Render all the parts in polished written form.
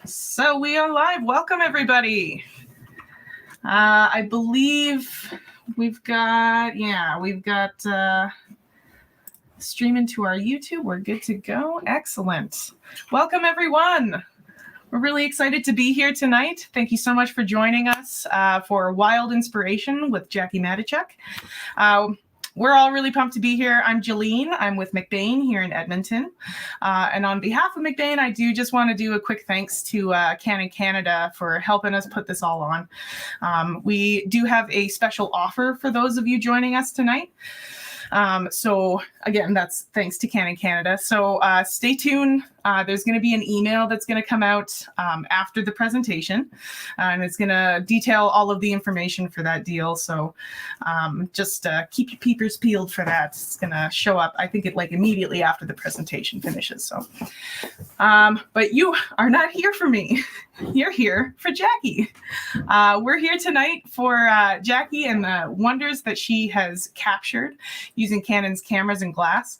So we are live. Welcome, everybody. I believe we've got streaming to our YouTube. We're good to go. Excellent. Welcome, everyone. We're really excited to be here tonight. Thank you so much for joining us for Wild Inspiration with Jacquie Matechuk. We're all really pumped to be here. I'm Jolene. I'm with McBain here in Edmonton. And on behalf of McBain, I do just want to do a quick thanks to Canon Canada for helping us put this all on. We do have a special offer for those of you joining us tonight. So again, that's thanks to Canon Canada. So stay tuned. There's going to be an email that's going to come out after the presentation, and it's going to detail all of the information for that deal. So just keep your peepers peeled for that. It's going to show up, I think, immediately after the presentation finishes. So, but you are not here for me. You're here for Jacquie. We're here tonight for Jacquie and the wonders that she has captured using Canon's cameras and glass.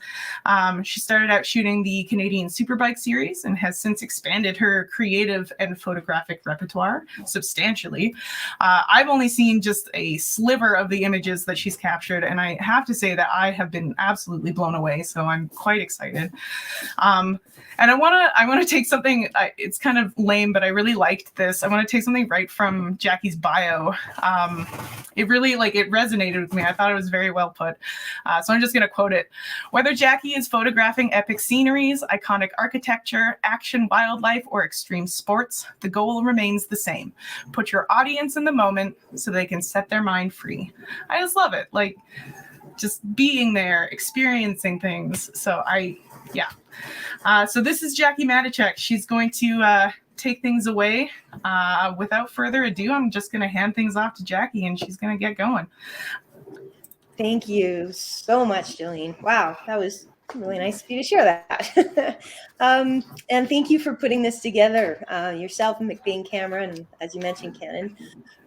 She started out shooting the Canadian Superbike series and has since expanded her creative and photographic repertoire substantially. I've only seen just a sliver of the images that she's captured, and I have to say that I have been absolutely blown away, so I'm quite excited. And I want to take something, it's kind of lame, but I really liked this. I want to take something right from Jacquie's bio. It really, it resonated with me. I thought it was very well put. So I'm just going to quote it. Whether Jacquie is photographing epic sceneries, iconic architecture, action wildlife, or extreme sports, the goal remains the same. Put your audience in the moment so they can set their mind free. I just love it. Just being there, experiencing things. So so this is Jacquie Matechuk. She's going to take things away. Without further ado, I'm just going to hand things off to Jacquie, and she's going to get going. Thank you so much, Jolene. Wow, that was really nice of you to share that. And thank you for putting this together, yourself and McBain Camera, and as you mentioned, Canon.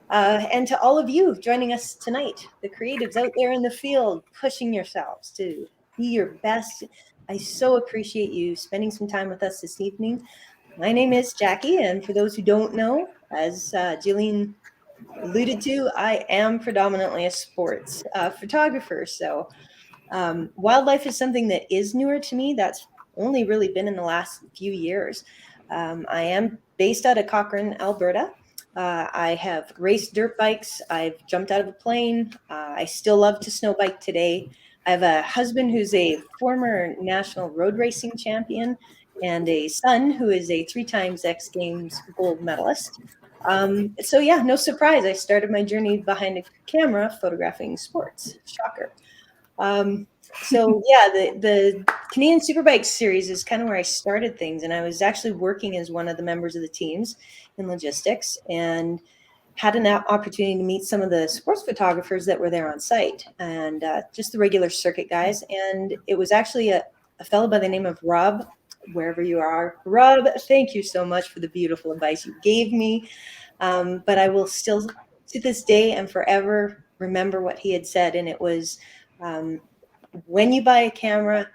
And to all of you joining us tonight, the creatives out there in the field, pushing yourselves to be your best. I so appreciate you spending some time with us this evening. My name is Jacquie, and for those who don't know, as Jolene alluded to, I am predominantly a sports photographer. So wildlife is something that is newer to me. That's only really been in the last few years. I am based out of Cochrane, Alberta. I have raced dirt bikes. I've jumped out of a plane. I still love to snow bike today. I have a husband who's a former national road racing champion and a son who is a 3 times X Games gold medalist. So yeah, no surprise. I started my journey behind a camera photographing sports. Shocker. So yeah, the Canadian Superbike series is kind of where I started things. And I was actually working as one of the members of the teams in logistics and had an opportunity to meet some of the sports photographers that were there on site and just the regular circuit guys. And it was actually a fellow by the name of Rob, wherever you are. Rob, thank you so much for the beautiful advice you gave me. But I will still, to this day and forever, remember what he had said. And it was, when you buy a camera,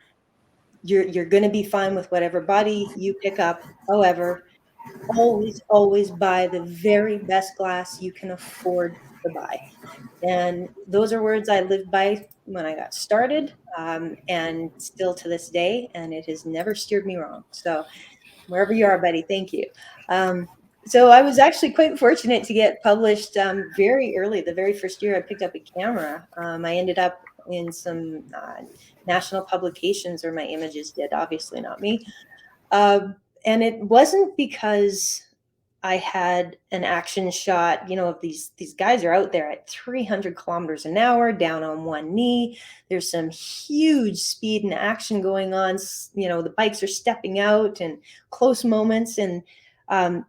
you're going to be fine with whatever body you pick up. However, always buy the very best glass you can afford to buy. And those are words I lived by when I got started, and still to this day, and it has never steered me wrong. So wherever you are, buddy, thank you. So I was actually quite fortunate to get published very early. The very first year I picked up a camera, I ended up in some national publications where my images did, obviously not me. And it wasn't because I had an action shot, of these guys are out there at 300 kilometers an hour, down on one knee. There's some huge speed and action going on. The bikes are stepping out and close moments. And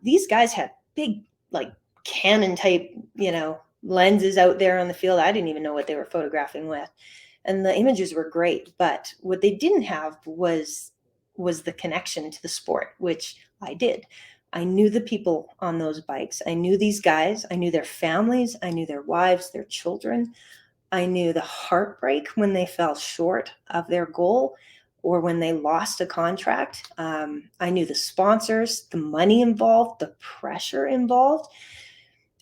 these guys had big, Canon type, lenses out there on the field. I didn't even know what they were photographing with. And the images were great. But what they didn't have was the connection to the sport, which I did. I knew the people on those bikes. I knew these guys. I knew their families. I knew their wives, their children. I knew the heartbreak when they fell short of their goal. or when they lost a contract. I knew the sponsors, the money involved, the pressure involved.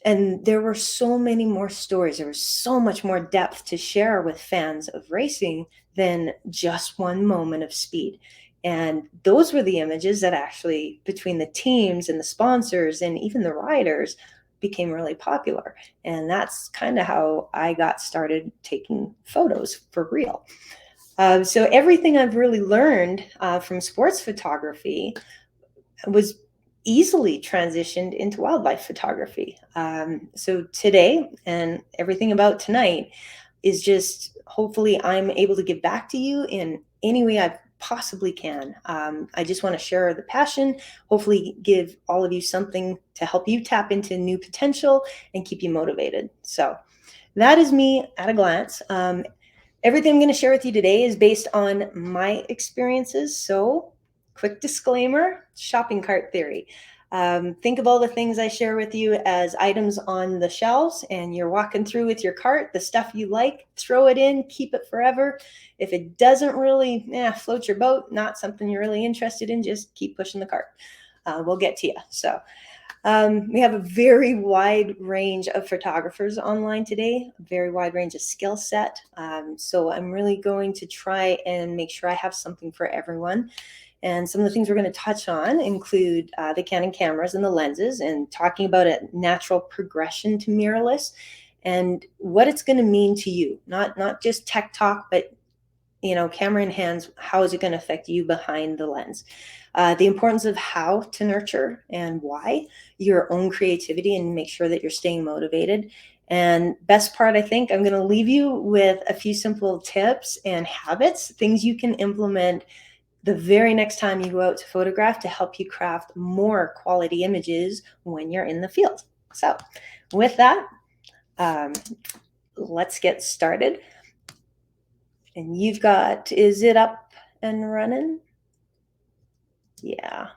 And there were so many more stories. There was so much more depth to share with fans of racing than just one moment of speed. And those were the images that actually, between the teams and the sponsors and even the riders, became really popular. And that's kind of how I got started taking photos for real. So everything I've really learned from sports photography was easily transitioned into wildlife photography. So today and everything about tonight is just, hopefully I'm able to give back to you in any way I possibly can. I just want to share the passion, hopefully give all of you something to help you tap into new potential and keep you motivated. So that is me at a glance. Everything I'm going to share with you today is based on my experiences. So quick disclaimer, shopping cart theory. Think of all the things I share with you as items on the shelves, and you're walking through with your cart, the stuff you like, throw it in, keep it forever. If it doesn't really float your boat, not something you're really interested in, just keep pushing the cart. We'll get to you. So we have a very wide range of photographers online today, a very wide range of skill set. So I'm really going to try and make sure I have something for everyone. And some of the things we're going to touch on include the Canon cameras and the lenses, and talking about a natural progression to mirrorless and what it's going to mean to you. Not just tech talk, but camera in hands, how is it going to affect you behind the lens? The importance of how to nurture and why your own creativity and make sure that you're staying motivated. And best part, I think, I'm going to leave you with a few simple tips and habits, things you can implement the very next time you go out to photograph to help you craft more quality images when you're in the field. So with that, let's get started. And you've got, is it up and running? Yeah.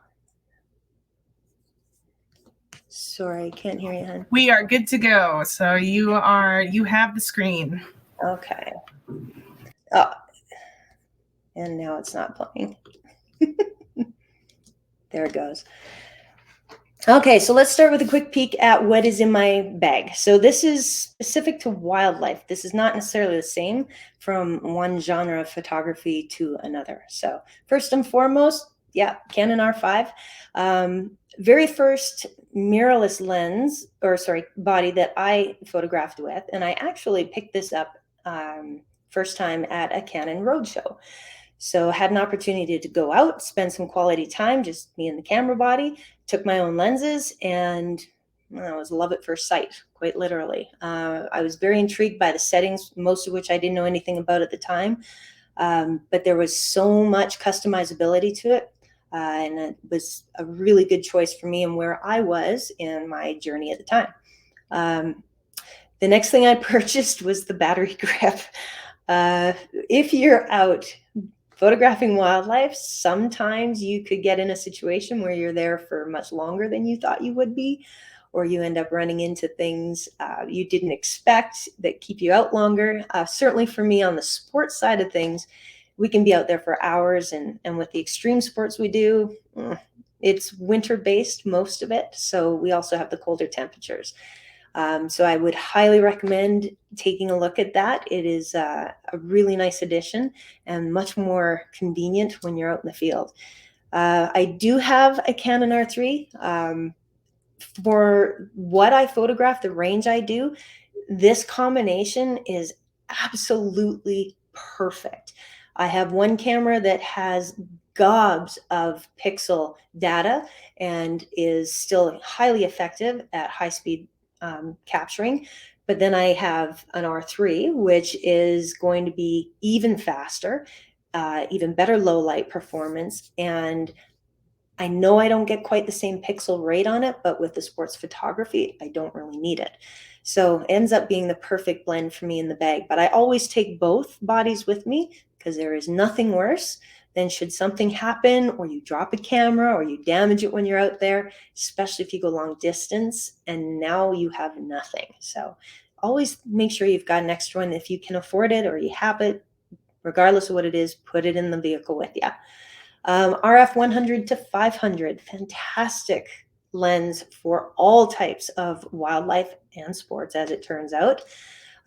Sorry, can't hear you, hon. We are good to go. So you have the screen. Okay. Oh, and now it's not playing. There it goes. Okay, so let's start with a quick peek at what is in my bag. So this is specific to wildlife. This is not necessarily the same from one genre of photography to another. So first and foremost, Canon R5. Very first mirrorless lens, body that I photographed with, and I actually picked this up first time at a Canon roadshow. So I had an opportunity to go out, spend some quality time, just me and the camera body, took my own lenses, and it was love at first sight, quite literally. I was very intrigued by the settings, most of which I didn't know anything about at the time. But there was so much customizability to it. And it was a really good choice for me and where I was in my journey at the time. The next thing I purchased was the battery grip. If you're out photographing wildlife, sometimes you could get in a situation where you're there for much longer than you thought you would be, or you end up running into things you didn't expect that keep you out longer. Certainly for me on the sports side of things, we can be out there for hours, and with the extreme sports we do, it's winter-based, most of it, so we also have the colder temperatures. So I would highly recommend taking a look at that. It is a really nice addition and much more convenient when you're out in the field. I do have a Canon R3. For what I photograph, the range I do, this combination is absolutely perfect. I have one camera that has gobs of pixel data and is still highly effective at high speed capturing. But then I have an R3, which is going to be even faster, even better low light performance. And I know I don't get quite the same pixel rate on it, but with the sports photography, I don't really need it. So it ends up being the perfect blend for me in the bag. But I always take both bodies with me, because there is nothing worse than should something happen, or you drop a camera, or you damage it when you're out there, especially if you go long distance and now you have nothing. So always make sure you've got an extra one if you can afford it or you have it. regardless of what it is, put it in the vehicle with you. RF 100 to 500, fantastic lens for all types of wildlife and sports, as it turns out.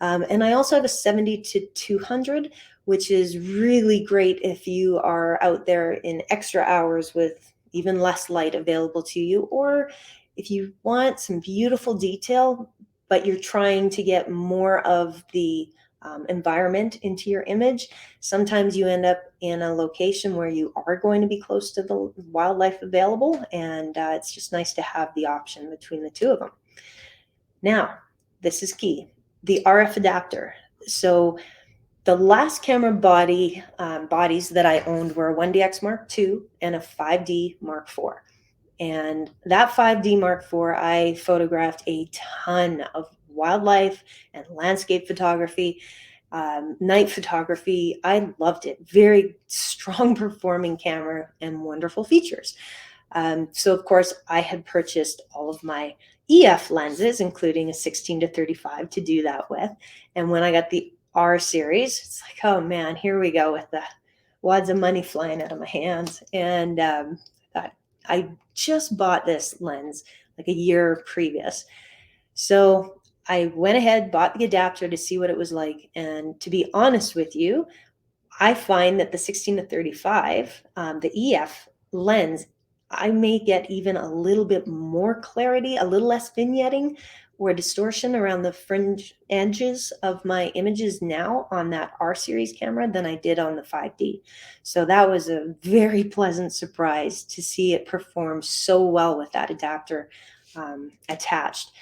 And I also have a 70 to 200, which is really great if you are out there in extra hours with even less light available to you, or if you want some beautiful detail, but you're trying to get more of the environment into your image. Sometimes you end up in a location where you are going to be close to the wildlife available, and it's just nice to have the option between the two of them. Now, this is key, the RF adapter. So the last camera bodies that I owned were a 1DX Mark II and a 5D Mark IV. And that 5D Mark IV, I photographed a ton of wildlife and landscape photography, night photography. I loved it. Very strong performing camera and wonderful features. So of course I had purchased all of my EF lenses, including a 16 to 35 to do that with. And when I got the R series, it's like, oh man, here we go with the wads of money flying out of my hands. And I just bought this lens like a year previous. So I went ahead, bought the adapter to see what it was like. And to be honest with you, I find that the 16 to 35, the EF lens, I may get even a little bit more clarity, a little less vignetting or distortion around the fringe edges of my images now on that R series camera than I did on the 5D. So that was a very pleasant surprise to see it perform so well with that adapter attached.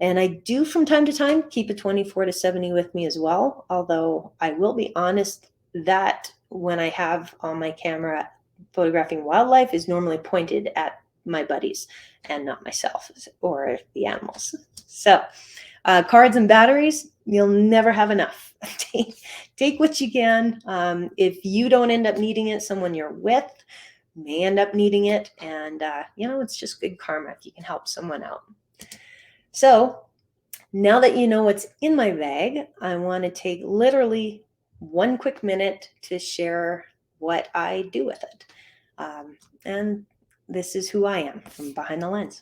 And I do from time to time keep a 24 to 70 with me as well, although I will be honest that when I have on my camera photographing wildlife is normally pointed at my buddies and not myself or the animals. So cards and batteries, you'll never have enough. Take what you can. If you don't end up needing it, someone you're with may end up needing it. And, it's just good karma if you can help someone out. So now that you know what's in my bag, I want to take literally one quick minute to share what I do with it. And this is who I am from behind the lens.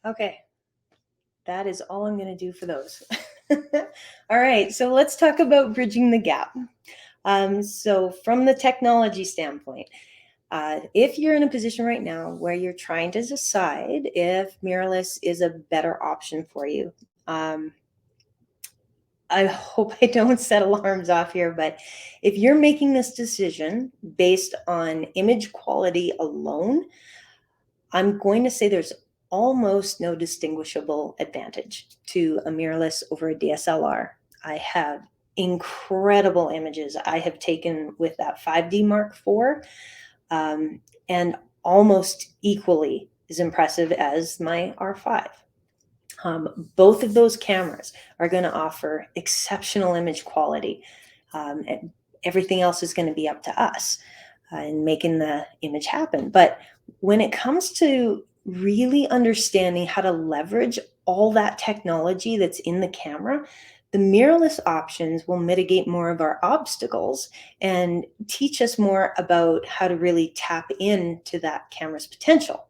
Okay, that is all I'm going to do for those. All right, so let's talk about bridging the gap. So from the technology standpoint, if you're in a position right now where you're trying to decide if mirrorless is a better option for you, I hope I don't set alarms off here, but if you're making this decision based on image quality alone, I'm going to say there's almost no distinguishable advantage to a mirrorless over a DSLR. I have incredible images I have taken with that 5D Mark IV, and almost equally as impressive as my R5. Both of those cameras are going to offer exceptional image quality. And everything else is going to be up to us in making the image happen. But when it comes to really understanding how to leverage all that technology that's in the camera, the mirrorless options will mitigate more of our obstacles and teach us more about how to really tap into that camera's potential.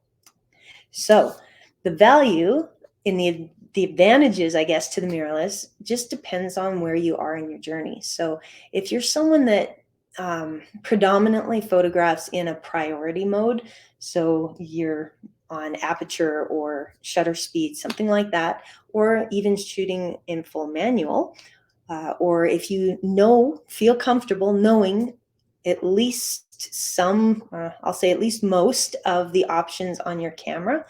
So the value in the advantages, I guess, to the mirrorless just depends on where you are in your journey. So if you're someone that predominantly photographs in a priority mode, so you're on aperture or shutter speed, something like that, or even shooting in full manual, or if you feel comfortable knowing at least some, I'll say at least most of the options on your camera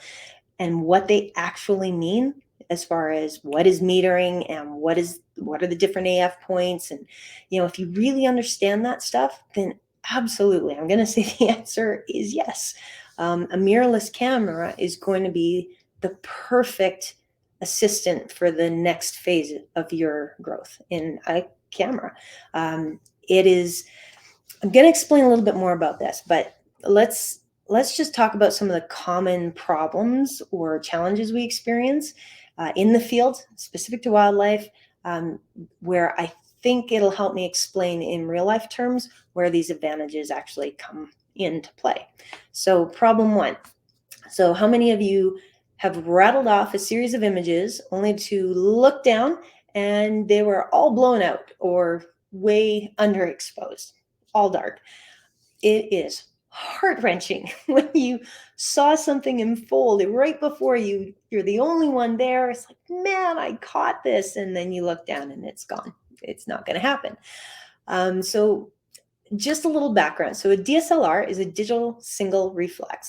and what they actually mean as far as what is metering and what are the different AF points. And, if you really understand that stuff, then absolutely, I'm going to say the answer is yes. A mirrorless camera is going to be the perfect assistant for the next phase of your growth in a camera. It is, I'm going to explain a little bit more about this, but let's just talk about some of the common problems or challenges we experience in the field specific to wildlife, where I think it'll help me explain in real life terms where these advantages actually come into play. So problem one. So how many of you have rattled off a series of images only to look down and they were all blown out or way underexposed, all dark? It is heart-wrenching when you saw something unfold right before you. You're the only one there. It's like, man, I caught this. And then you look down and it's gone. It's not going to happen. So just a little background. So a DSLR is a digital single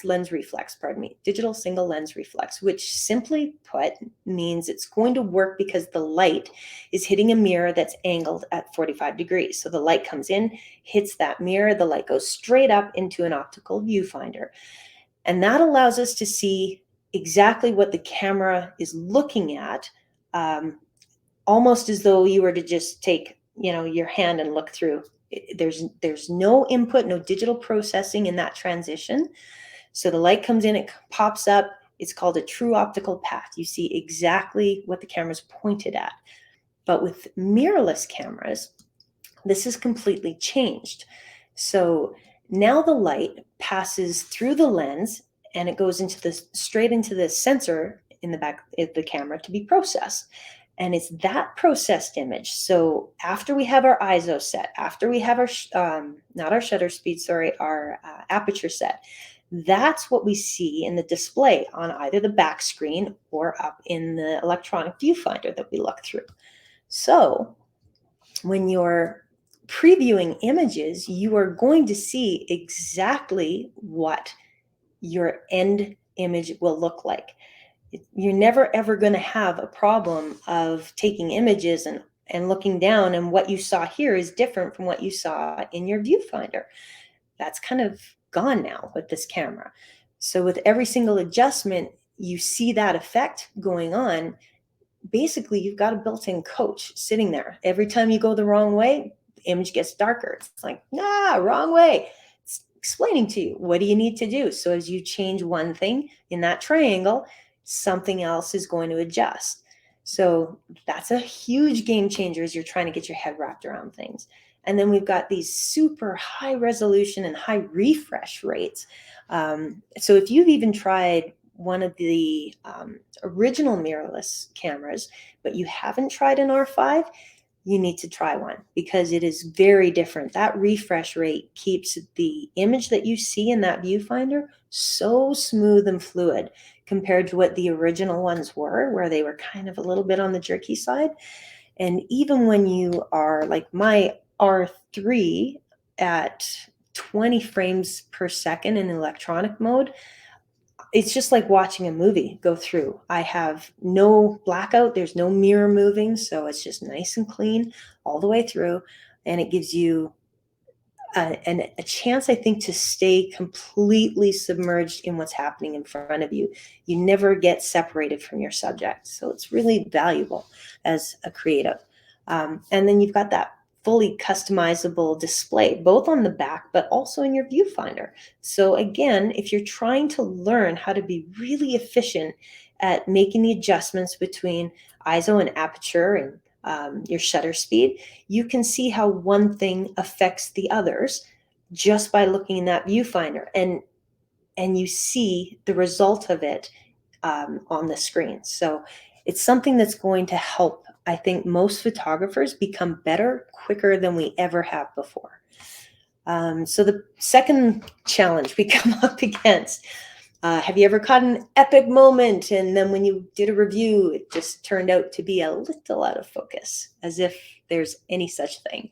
lens reflex, digital single lens reflex, which simply put means it's going to work because the light is hitting a mirror that's angled at 45 degrees. So the light comes in, hits that mirror, the light goes straight up into an optical viewfinder. And that allows us to see exactly what the camera is looking at, almost as though you were to just take, your hand and look through. There's no input, no digital processing in that transition. So the light comes in, it pops up. It's called a true optical path. You see exactly what the camera's pointed at. But with mirrorless cameras, this is completely changed. So now the light passes through the lens and it goes straight into the sensor in the back of the camera to be processed. And it's that processed image. So after we have our ISO set, after we have our, not our shutter speed, sorry, our aperture set, that's what we see in the display on either the back screen or up in the electronic viewfinder that we look through. So when you're previewing images, you are going to see exactly what your end image will look like. You're never ever going to have a problem of taking images and looking down, and what you saw here is different from what you saw in your viewfinder. That's kind of gone now with this camera. So with every single adjustment, you see that effect going on. Basically, you've got a built-in coach sitting there. Every time you go the wrong way, the image gets darker. It's like, nah, wrong way. It's explaining to you, what do you need to do? So as you change one thing in that triangle, something else is going to adjust. So that's a huge game changer as you're trying to get your head wrapped around things. And then we've got these super high resolution and high refresh rates. So if you've even tried one of the original mirrorless cameras, but you haven't tried an R5, you need to try one because it is very different. That refresh rate keeps the image that you see in that viewfinder so smooth and fluid compared to what the original ones were, where they were kind of a little bit on the jerky side. And even when you are like my R3 at 20 frames per second in electronic mode, it's just like watching a movie go through. I have no blackout. There's no mirror moving. So it's just nice and clean all the way through. And it gives you a chance, I think, to stay completely submerged in what's happening in front of you. You never get separated from your subject. So it's really valuable as a creative. And then you've got that fully customizable display, both on the back, but also in your viewfinder. So again, if you're trying to learn how to be really efficient at making the adjustments between ISO and aperture and your shutter speed, you can see how one thing affects the others just by looking in that viewfinder, and you see the result of it on the screen. So it's something that's going to help, I think, most photographers become better quicker than we ever have before. So the second challenge we come up against, have you ever caught an epic moment and then when you did a review, it just turned out to be a little out of focus, as if there's any such thing?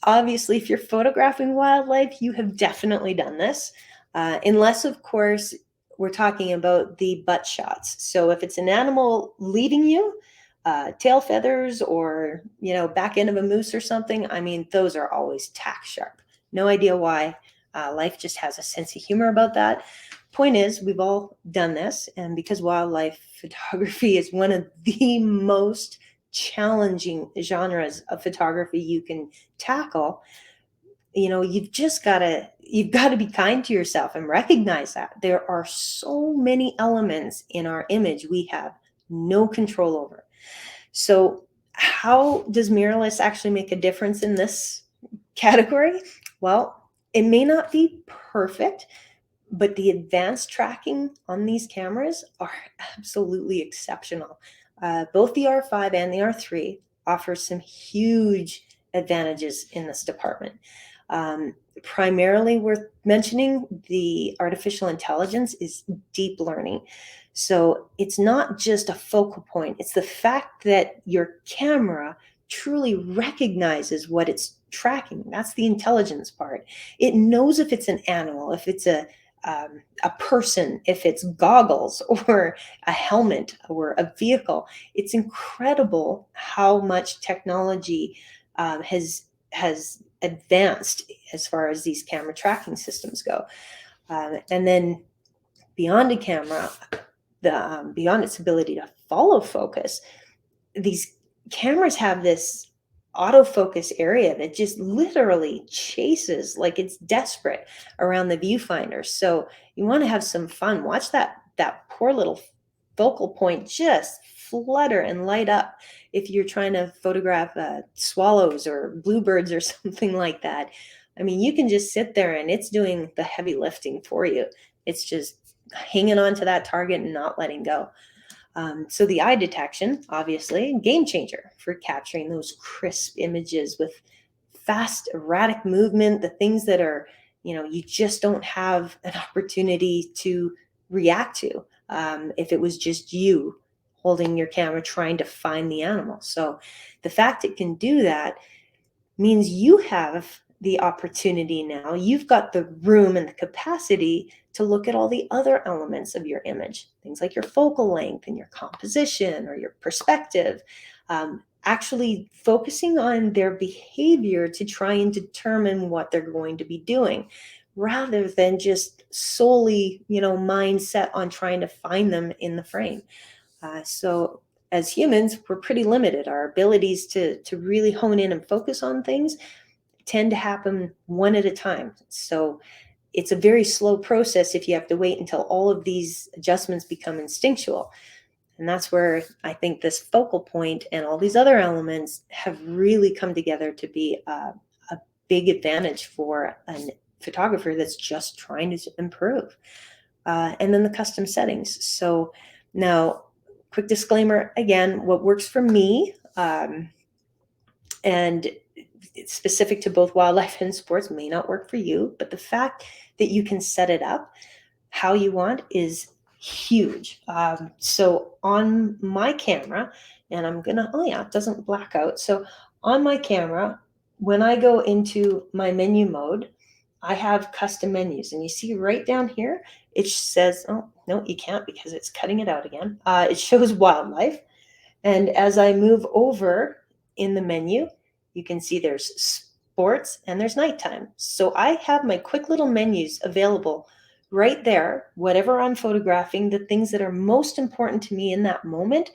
Obviously, if you're photographing wildlife, you have definitely done this, unless, of course, we're talking about the butt shots. So if it's an animal leading you, tail feathers or, back end of a moose or something, I mean, those are always tack sharp. No idea why. Life just has a sense of humor about that. Point is, we've all done this. And because wildlife photography is one of the most challenging genres of photography you can tackle, you've got to be kind to yourself and recognize that there are so many elements in our image we have no control over. So how does mirrorless actually make a difference in this category? Well, it may not be perfect, but the advanced tracking on these cameras are absolutely exceptional. Both the R5 and the R3 offer some huge advantages in this department. Primarily worth mentioning, the artificial intelligence is deep learning. So it's not just a focal point. It's the fact that your camera truly recognizes what it's tracking. That's the intelligence part. It knows if it's an animal, if it's a person, if it's goggles or a helmet or a vehicle. It's incredible how much technology has advanced as far as these camera tracking systems go. And then beyond a camera, beyond its ability to follow focus, these cameras have this autofocus area that just literally chases like it's desperate around the viewfinder. So you want to have some fun. Watch that poor little focal point just flutter and light up if you're trying to photograph swallows or bluebirds or something like that. I mean, you can just sit there and it's doing the heavy lifting for you. It's just hanging on to that target and not letting go. So the eye detection, obviously, game changer for capturing those crisp images with fast, erratic movement, the things that are, you just don't have an opportunity to react to if it was just you holding your camera trying to find the animal. So the fact it can do that means you have the opportunity now. You've got the room and the capacity to look at all the other elements of your image, things like your focal length and your composition or your perspective, actually focusing on their behavior to try and determine what they're going to be doing, rather than just solely, mindset on trying to find them in the frame. So as humans, we're pretty limited. Our abilities to really hone in and focus on things tend to happen one at a time. So it's a very slow process if you have to wait until all of these adjustments become instinctual. And that's where I think this focal point and all these other elements have really come together to be a big advantage for a photographer that's just trying to improve. And then the custom settings. So now, quick disclaimer, again, what works for me, and it's specific to both wildlife and sports, may not work for you, but the fact that you can set it up how you want is huge. So on my camera, and it doesn't black out. So on my camera, when I go into my menu mode, I have custom menus, and you see right down here, it says, oh, no, you can't because it's cutting it out again. It shows wildlife. And as I move over in the menu, you can see there's sports and there's nighttime. So I have my quick little menus available right there, whatever I'm photographing, the things that are most important to me in that moment,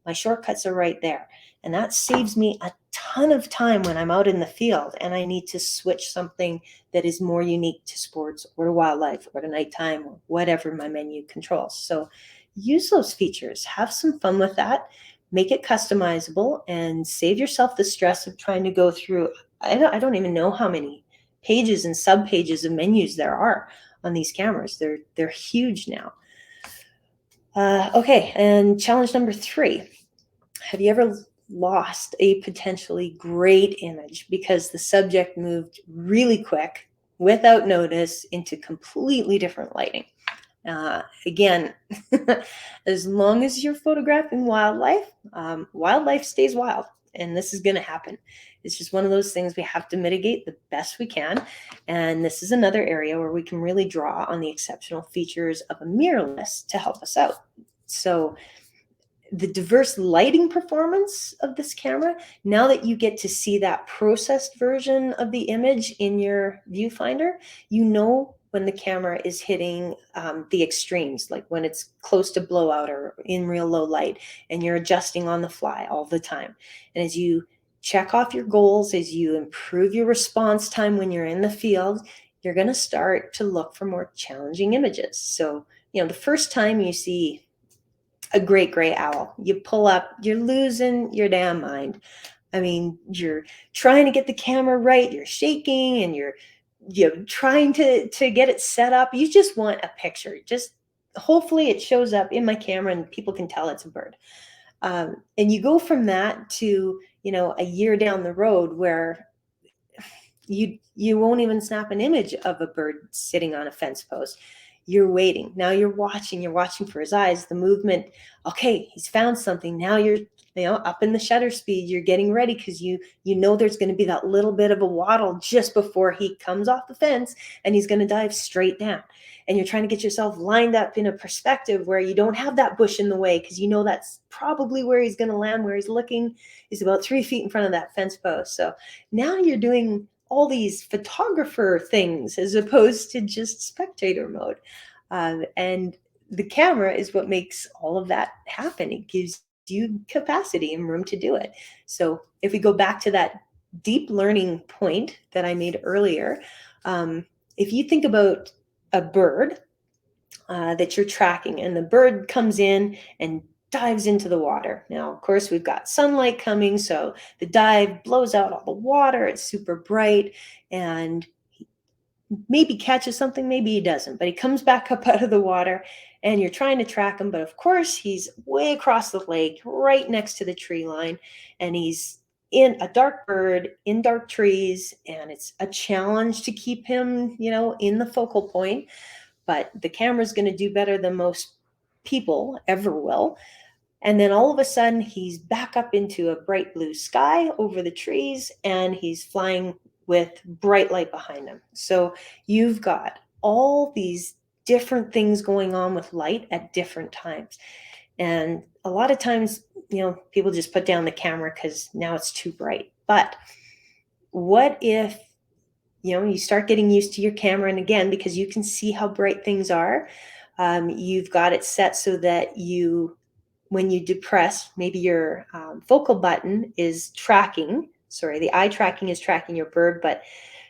my shortcuts are right there. And that saves me a ton of time when I'm out in the field and I need to switch something that is more unique to sports or to wildlife or to nighttime or whatever my menu controls. So use those features, have some fun with that, make it customizable, and save yourself the stress of trying to go through, I don't even know how many pages and subpages of menus there are on these cameras. They're huge now. Okay, and challenge number 3. Have you ever lost a potentially great image because the subject moved really quick without notice into completely different lighting? Again, as long as you're photographing wildlife, wildlife stays wild, and this is going to happen. It's just one of those things we have to mitigate the best we can. And this is another area where we can really draw on the exceptional features of a mirrorless to help us out. So the diverse lighting performance of this camera, now that you get to see that processed version of the image in your viewfinder, you know when the camera is hitting the extremes, like when it's close to blowout or in real low light, and you're adjusting on the fly all the time. And as you check off your goals, as you improve your response time when you're in the field, you're going to start to look for more challenging images. So, the first time you see a great gray owl, you pull up, you're losing your damn mind. I mean, you're trying to get the camera right, you're shaking, and you're trying to get it set up. You just want a picture. Just hopefully it shows up in my camera and people can tell it's a bird. And you go from that to a year down the road where you won't even snap an image of a bird sitting on a fence post. You're waiting. Now you're watching for his eyes, the movement. Okay, he's found something. Now you're up in the shutter speed. You're getting ready because you know there's going to be that little bit of a waddle just before he comes off the fence and he's going to dive straight down. And you're trying to get yourself lined up in a perspective where you don't have that bush in the way, because that's probably where he's going to land. Where he's looking is about 3 feet in front of that fence post. So now you're doing all these photographer things as opposed to just spectator mode. And the camera is what makes all of that happen. It gives you capacity and room to do it. So if we go back to that deep learning point that I made earlier, if you think about a bird that you're tracking, and the bird comes in and dives into the water. Now, of course, we've got sunlight coming, so the dive blows out all the water. It's super bright, and he maybe catches something, maybe he doesn't, but he comes back up out of the water, and you're trying to track him. But of course, he's way across the lake, right next to the tree line, and he's in a dark bird in dark trees, and it's a challenge to keep him, in the focal point. But the camera's going to do better than most people ever will. And then all of a sudden, he's back up into a bright blue sky over the trees, and he's flying with bright light behind him. So you've got all these different things going on with light at different times. And a lot of times, people just put down the camera because now it's too bright. But what if you start getting used to your camera, and again, because you can see how bright things are, you've got it set so that when you depress, maybe your focal button is tracking, the eye tracking is tracking your bird, but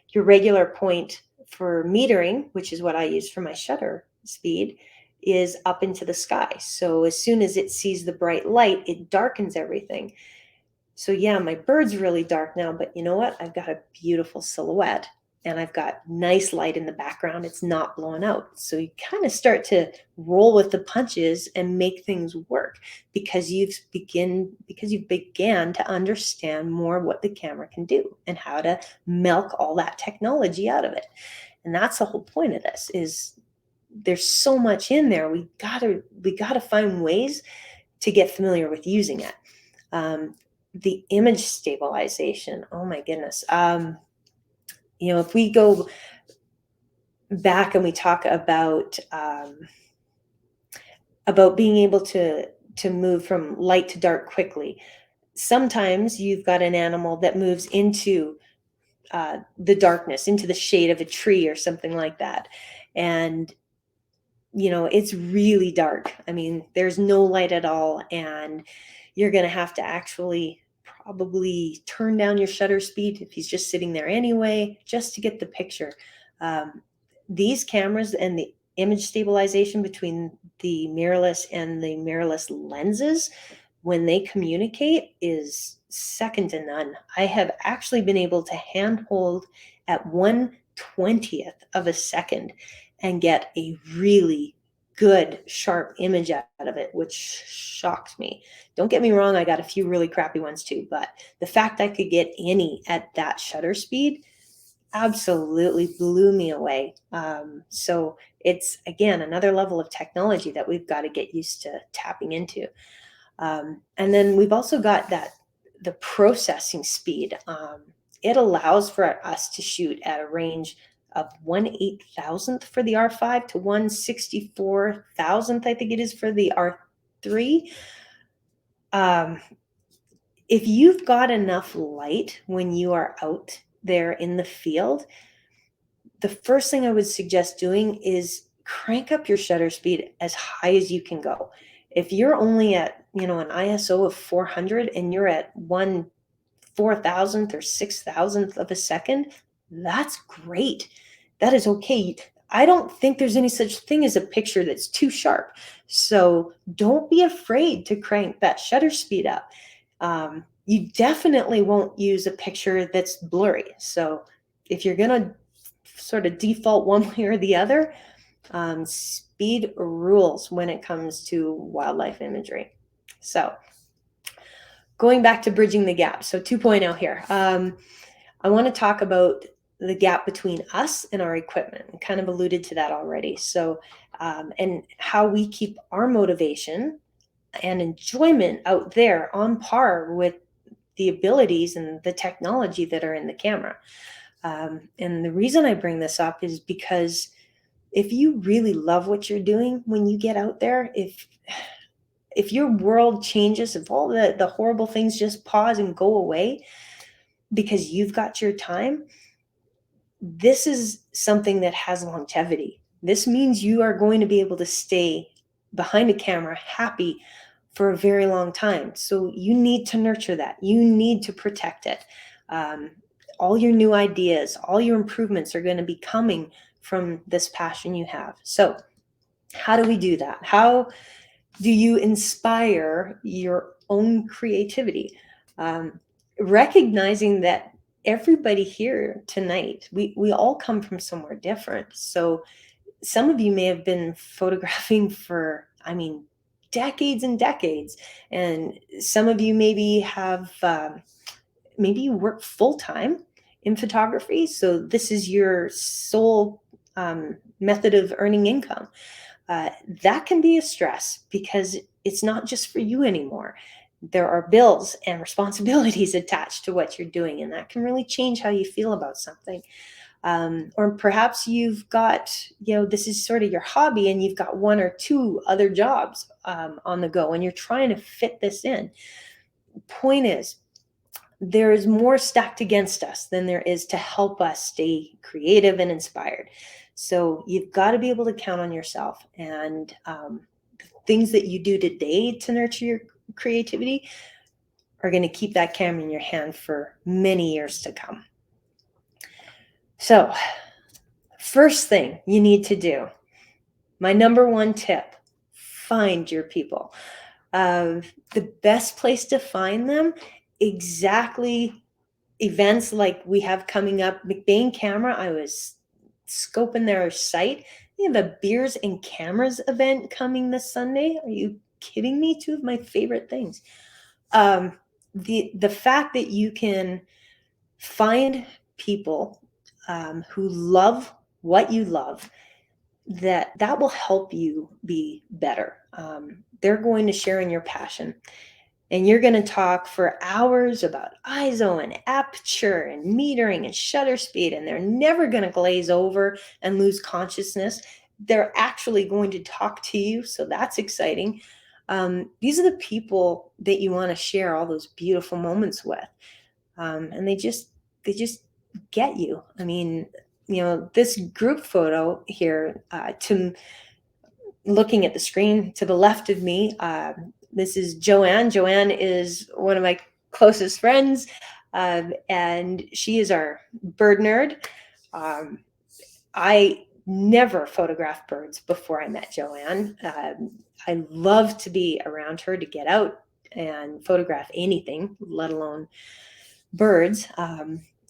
your regular point for metering, which is what I use for my shutter speed, is up into the sky. So as soon as it sees the bright light, it darkens everything. So yeah, my bird's really dark now, but you know what? I've got a beautiful silhouette, and I've got nice light in the background. It's not blowing out. So you kind of start to roll with the punches and make things work because you've began to understand more what the camera can do and how to milk all that technology out of it. And that's the whole point of this. Is there's so much in there. We gotta find ways to get familiar with using it. The image stabilization. Oh my goodness. If we go back and we talk about being able to move from light to dark quickly, sometimes you've got an animal that moves into the darkness, into the shade of a tree or something like that, and it's really dark. I mean, there's no light at all, and you're going to have to actually probably turn down your shutter speed if he's just sitting there anyway, just to get the picture. These cameras and the image stabilization between the mirrorless and the mirrorless lenses, when they communicate, is second to none. I have actually been able to handhold at 1/20th of a second and get a really good, sharp image out of it, which shocked me. Don't get me wrong, I got a few really crappy ones too, but the fact I could get any at that shutter speed absolutely blew me away. So it's, again, another level of technology that we've got to get used to tapping into. And then we've also got the processing speed. It allows for us to shoot at a range of 1/8,000th for the R5 to 1/64,000th, I think it is, for the R3. If you've got enough light when you are out there in the field, the first thing I would suggest doing is crank up your shutter speed as high as you can go. If you're only at, an ISO of 400 and you're at 1/4,000th or 6,000th of a second, that's great. That is okay. I don't think there's any such thing as a picture that's too sharp. So don't be afraid to crank that shutter speed up. You definitely won't use a picture that's blurry. So if you're going to sort of default one way or the other, speed rules when it comes to wildlife imagery. So going back to bridging the gap. So 2.0 here. I want to talk about the gap between us and our equipment. I kind of alluded to that already. So, and how we keep our motivation and enjoyment out there on par with the abilities and the technology that are in the camera. And the reason I bring this up is because if you really love what you're doing when you get out there, if your world changes, if all the horrible things just pause and go away because you've got your time, this is something that has longevity. This means you are going to be able to stay behind a camera happy for a very long time. So you need to nurture that. You need to protect it. All your new ideas, all your improvements are going to be coming from this passion you have. So how do we do that? How do you inspire your own creativity? Recognizing that everybody here tonight, we all come from somewhere different. So some of you may have been photographing for, decades and decades. And some of you maybe have, maybe you work full-time in photography. So this is your sole method of earning income. That can be a stress because it's not just for you anymore. There are bills and responsibilities attached to what you're doing, and that can really change how you feel about something. Or perhaps you've got, this is sort of your hobby and you've got one or two other jobs on the go and you're trying to fit this in. Point is, there is more stacked against us than there is to help us stay creative and inspired. So you've got to be able to count on yourself, and things that you do today to nurture your creativity are going to keep that camera in your hand for many years to come. So first thing you need to do, my number one tip, find your people. The best place to find them, exactly events like we have coming up. McBain Camera, I was scoping their site. They have a beers and cameras event coming this Sunday. Are you kidding me? Two of my favorite things. The fact that you can find people who love what you love, that will help you be better. They're going to share in your passion. And you're going to talk for hours about ISO and aperture and metering and shutter speed, and they're never going to glaze over and lose consciousness. They're actually going to talk to you, so that's exciting. These are the people that you want to share all those beautiful moments with, and they just get you. This group photo here, looking at the screen to the left of me, this is Joanne. Joanne is one of my closest friends, and she is our bird nerd. I never photographed birds before I met Joanne. I love to be around her, to get out and photograph anything, let alone birds.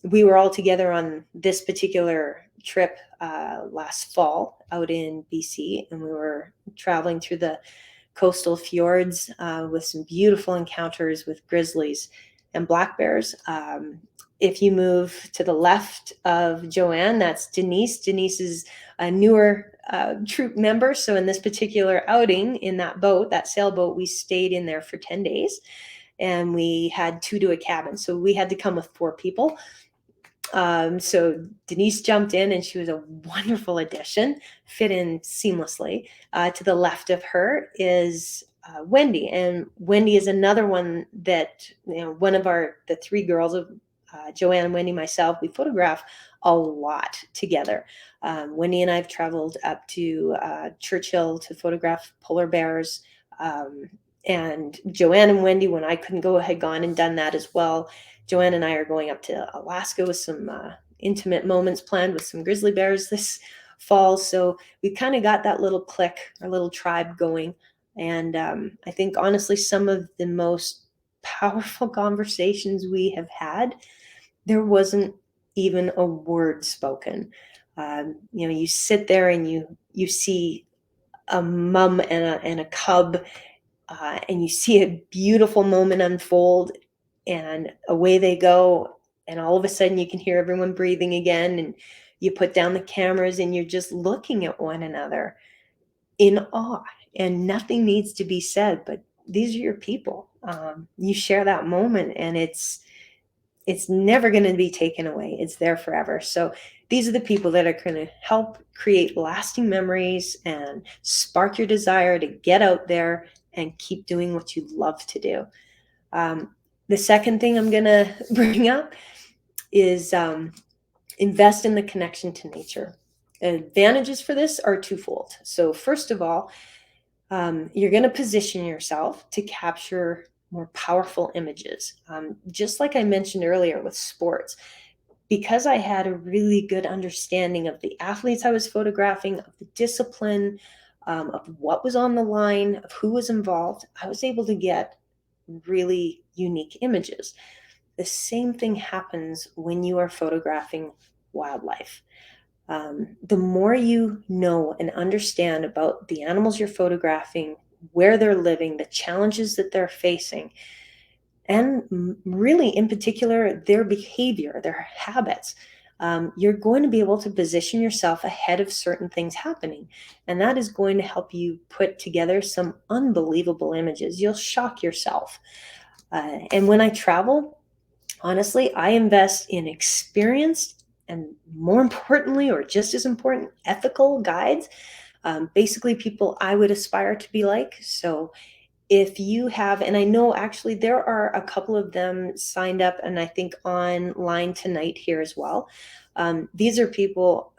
we were all together on this particular trip last fall out in BC, and we were traveling through the coastal fjords with some beautiful encounters with grizzlies and black bears. If you move to the left of Joanne, that's Denise. Denise is a newer troop member. So in this particular outing in that boat, that sailboat, we stayed in there for 10 days and we had 2 to a cabin. So we had to come with 4 people. So Denise jumped in and she was a wonderful addition, fit in seamlessly. To the left of her is Wendy, and Wendy is another one that, one of the 3 girls of Joanne, Wendy, myself, we photograph a lot together. Wendy and I have traveled up to Churchill to photograph polar bears. And Joanne and Wendy, when I couldn't go, had gone and done that as well. Joanne and I are going up to Alaska with some intimate moments planned with some grizzly bears this fall. So we kind of got that little clique, our little tribe going. And I think, honestly, some of the most powerful conversations we have had, there wasn't even a word spoken. You sit there and you see a mom and a cub, and you see a beautiful moment unfold, and away they go, and all of a sudden you can hear everyone breathing again, and you put down the cameras and you're just looking at one another in awe, and nothing needs to be said, but these are your people. You share that moment, and it's never going to be taken away. It's there forever. So these are the people that are going to help create lasting memories and spark your desire to get out there and keep doing what you love to do. The second thing I'm going to bring up is invest in the connection to nature. Advantages for this are twofold. So first of all, you're going to position yourself to capture more powerful images. Just like I mentioned earlier with sports, because I had a really good understanding of the athletes I was photographing, of the discipline, of what was on the line, of who was involved, I was able to get really unique images. The same thing happens when you are photographing wildlife. The more you know and understand about the animals you're photographing, where they're living, the challenges that they're facing, and really in particular, their behavior, their habits, you're going to be able to position yourself ahead of certain things happening. And that is going to help you put together some unbelievable images. You'll shock yourself. And when I travel, honestly, I invest in experienced and, more importantly, or just as important, ethical guides. Basically people I would aspire to be like. So if you have, and I know actually there are a couple of them signed up, and I think online tonight here as well. These are people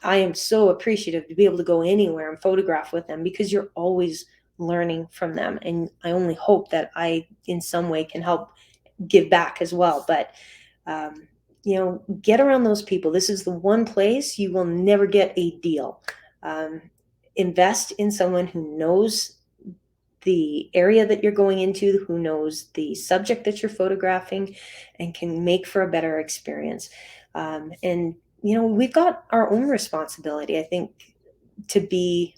I am so appreciative to be able to go anywhere and photograph with them, because you're always learning from them. And I only hope that I in some way can help give back as well. But get around those people. This is the one place you will never get a deal. Invest in someone who knows the area that you're going into, who knows the subject that you're photographing, and can make for a better experience. And we've got our own responsibility, I think, to be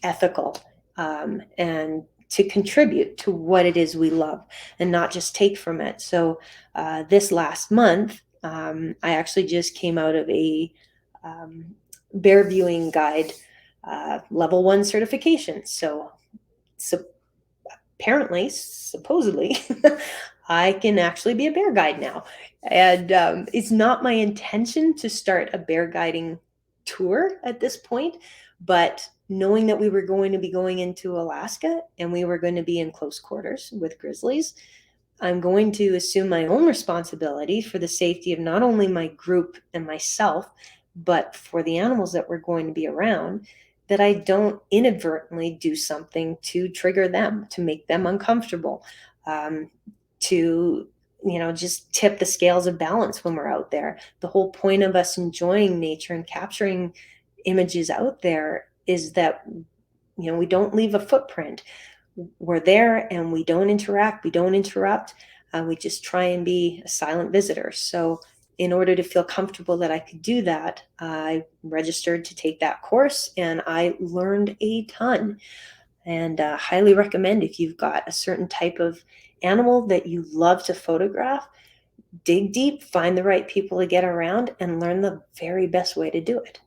ethical, and to contribute to what it is we love, and not just take from it. So this last month, I actually just came out of a bear viewing guide level 1 certification. So apparently, supposedly, I can actually be a bear guide now. And it's not my intention to start a bear guiding tour at this point, but knowing that we were going to be going into Alaska and we were going to be in close quarters with grizzlies, I'm going to assume my own responsibility for the safety of not only my group and myself, but for the animals that we're going to be around, that I don't inadvertently do something to trigger them, to make them uncomfortable, to just tip the scales of balance when we're out there. The whole point of us enjoying nature and capturing images out there is that we don't leave a footprint. We're there and we don't interact, we don't interrupt, we just try and be a silent visitor. So in order to feel comfortable that I could do that, I registered to take that course, and I learned a ton. And highly recommend, if you've got a certain type of animal that you love to photograph, dig deep, find the right people to get around, and learn the very best way to do it.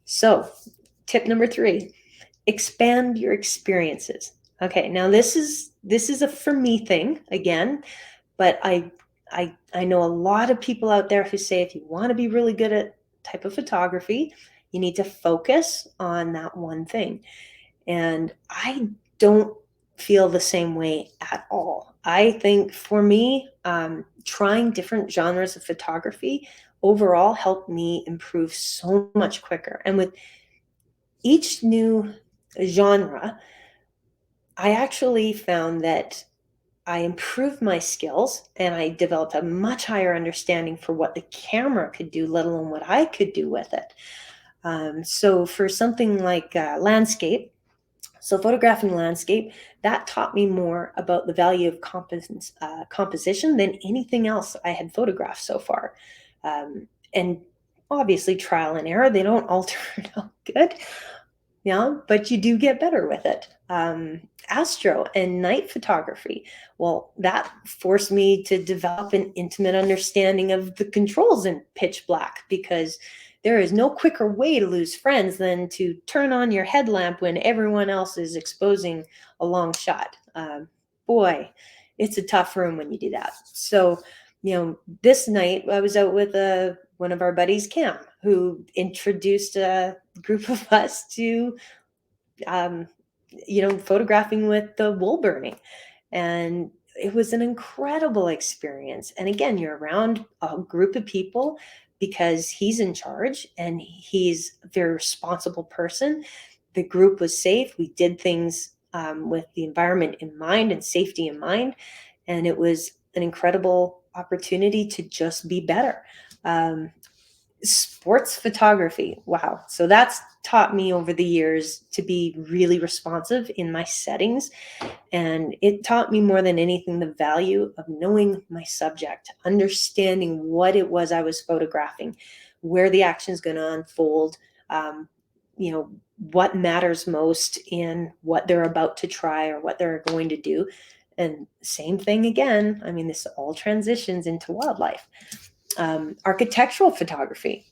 So tip number 3, expand your experiences. Okay, now this is a for me thing again, but I know a lot of people out there who say if you want to be really good at type of photography, you need to focus on that one thing. And I don't feel the same way at all. I think for me, trying different genres of photography overall helped me improve so much quicker. And with each new genre, I actually found that I improved my skills and I developed a much higher understanding for what the camera could do, let alone what I could do with it. So for something like landscape, so photographing landscape, that taught me more about the value of composition than anything else I had photographed so far. And obviously trial and error, they don't all turn out good. Yeah, but you do get better with it. Astro and night photography, well, that forced me to develop an intimate understanding of the controls in pitch black, because there is no quicker way to lose friends than to turn on your headlamp when everyone else is exposing a long shot. Boy, it's a tough room when you do that. So, this night I was out with one of our buddies, Cam, who introduced a group of us to, photographing with the wool burning. And it was an incredible experience. And again, you're around a group of people because he's in charge and he's a very responsible person. The group was safe. We did things with the environment in mind and safety in mind. And it was an incredible opportunity to just be better. Sports photography. Wow. So that's taught me over the years to be really responsive in my settings. And it taught me more than anything the value of knowing my subject, understanding what it was I was photographing, where the action is going to unfold, what matters most in what they're about to try or what they're going to do. And same thing again. I mean, this all transitions into wildlife. Architectural photography,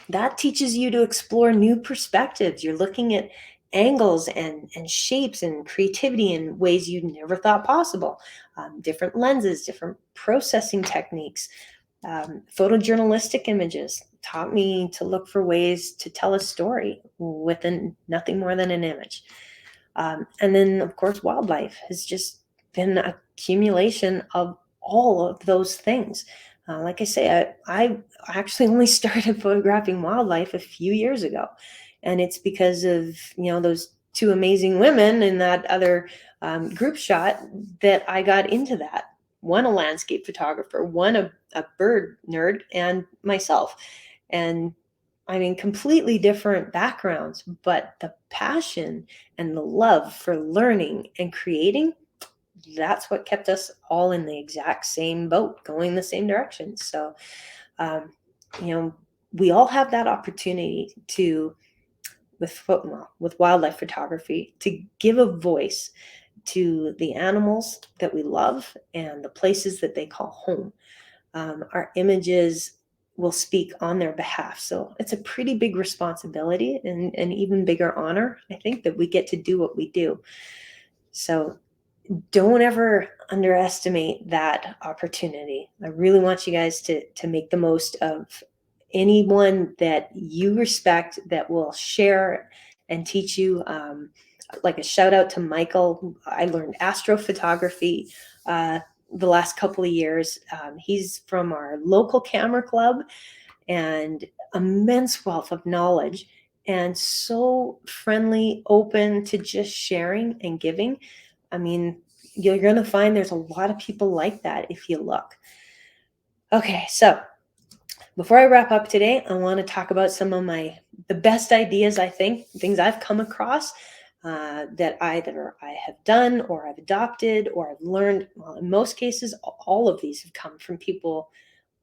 that teaches you to explore new perspectives. You're looking at angles and shapes and creativity in ways you never thought possible. Different lenses, different processing techniques. Photojournalistic images taught me to look for ways to tell a story within nothing more than an image. And then, of course, wildlife has just been an accumulation of all of those things. Like I say, I actually only started photographing wildlife a few years ago. And it's because of, those two amazing women in that other group shot that I got into that. One a landscape photographer, one a bird nerd, and myself. And I mean, completely different backgrounds, but the passion and the love for learning and creating, that's what kept us all in the exact same boat, going the same direction. So, we all have that opportunity to, with wildlife photography, to give a voice to the animals that we love and the places that they call home. Our images will speak on their behalf. So it's a pretty big responsibility and an even bigger honor, I think, that we get to do what we do. So don't ever underestimate that opportunity. I really want you guys to make the most of anyone that you respect that will share and teach you. Like a shout out to Michael. I learned astrophotography the last couple of years. He's from our local camera club and immense wealth of knowledge and so friendly, open to just sharing and giving. I mean, you're going to find there's a lot of people like that if you look. Okay, so before I wrap up today, I want to talk about some of the best ideas, I think, things I've come across that either I have done or I've adopted or I've learned. Well, in most cases, all of these have come from people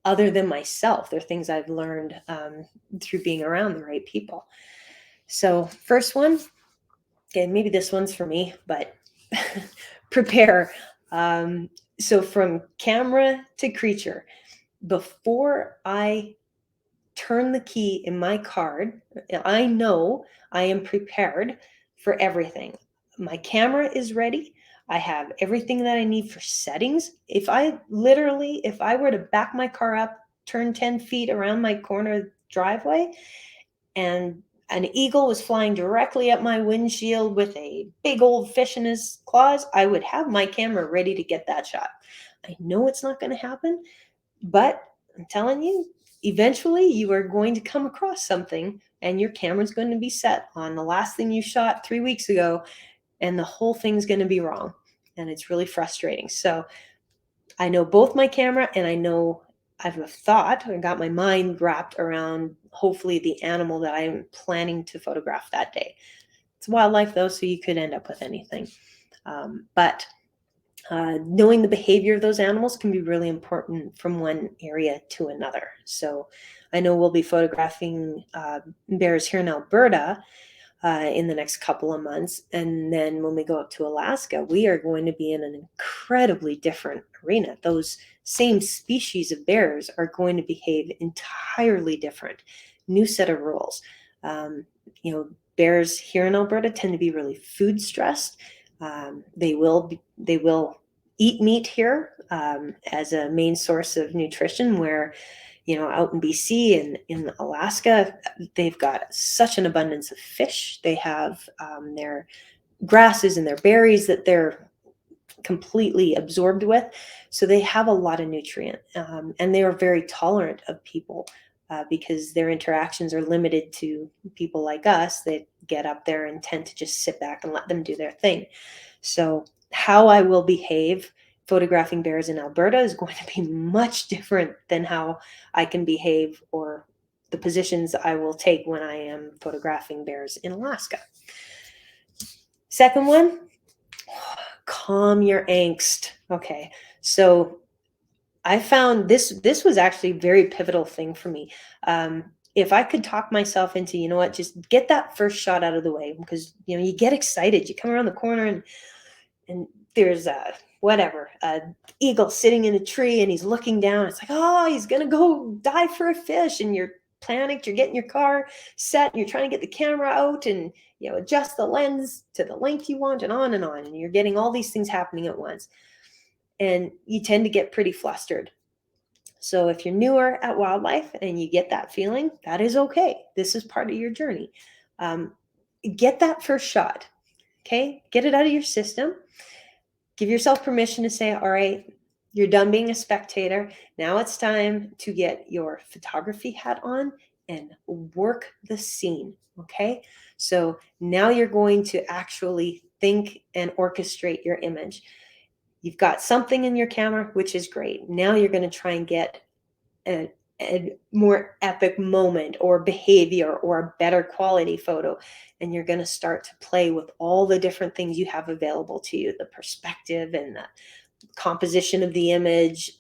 other than myself. They're things I've learned through being around the right people. So first one, okay, maybe this one's for me, but prepare. So from camera to creature, before I turn the key in my card, I know I am prepared for everything. My camera is ready. I have everything that I need for settings. If I were to back my car up, turn 10 feet around my corner driveway, and an eagle was flying directly at my windshield with a big old fish in his claws, I would have my camera ready to get that shot. I know it's not going to happen, but I'm telling you, eventually you are going to come across something and your camera's going to be set on the last thing you shot 3 weeks ago, and the whole thing's going to be wrong. And it's really frustrating. So I know both my camera, and I know I've got my mind wrapped around hopefully the animal that I'm planning to photograph that day. It's wildlife though, so you could end up with anything. But knowing the behavior of those animals can be really important from one area to another. So I know we'll be photographing bears here in Alberta in the next couple of months. And then when we go up to Alaska, we are going to be in an incredibly different arena. Those same species of bears are going to behave entirely different. New set of rules. Bears here in Alberta tend to be really food stressed. They will eat meat here as a main source of nutrition, where out in BC and in Alaska, they've got such an abundance of fish. They have their grasses and their berries that they're completely absorbed with. So they have a lot of nutrient, and they are very tolerant of people because their interactions are limited to people like us that get up there and tend to just sit back and let them do their thing. So how I will behave photographing bears in Alberta is going to be much different than how I can behave or the positions I will take when I am photographing bears in Alaska. Second one, calm your angst. Okay, so I found this was actually a very pivotal thing for me. If I could talk myself into, just get that first shot out of the way, because you get excited, you come around the corner and there's a eagle sitting in a tree and he's looking down. It's like, oh, he's gonna go dive for a fish, and you're panicked. You're getting your car set and you're trying to get the camera out and adjust the lens to the length you want, and on, and you're getting all these things happening at once, and you tend to get pretty flustered. So if you're newer at wildlife and you get that feeling, that is okay. This is part of your journey. Get that first shot. Okay, get it out of your system. Give yourself permission to say, all right, you're done being a spectator. Now it's time to get your photography hat on and work the scene. Okay, so now you're going to actually think and orchestrate your image. You've got something in your camera, which is great. Now you're going to try and get a more epic moment or behavior or a better quality photo. And you're going to start to play with all the different things you have available to you, the perspective and the composition of the image,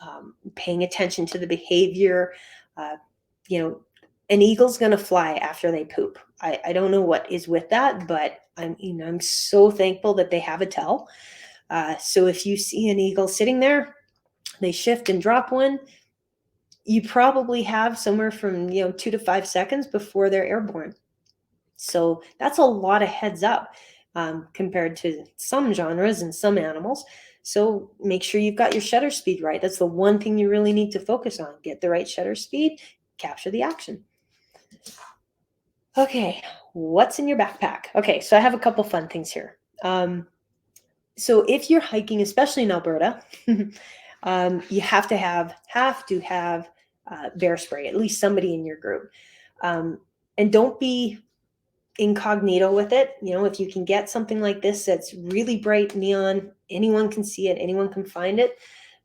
paying attention to the behavior. An eagle's going to fly after they poop. I don't know what is with that, but I'm so thankful that they have a tell. So if you see an eagle sitting there, they shift and drop one, you probably have somewhere from 2 to 5 seconds before they're airborne. So that's a lot of heads up compared to some genres and some animals. So make sure you've got your shutter speed right. That's the one thing you really need to focus on. Get the right shutter speed, capture the action. Okay, what's in your backpack? Okay, so I have a couple fun things here. So if you're hiking, especially in Alberta, you have to have bear spray, at least somebody in your group. And don't be incognito with it. If you can get something like this that's really bright neon, anyone can see it, anyone can find it,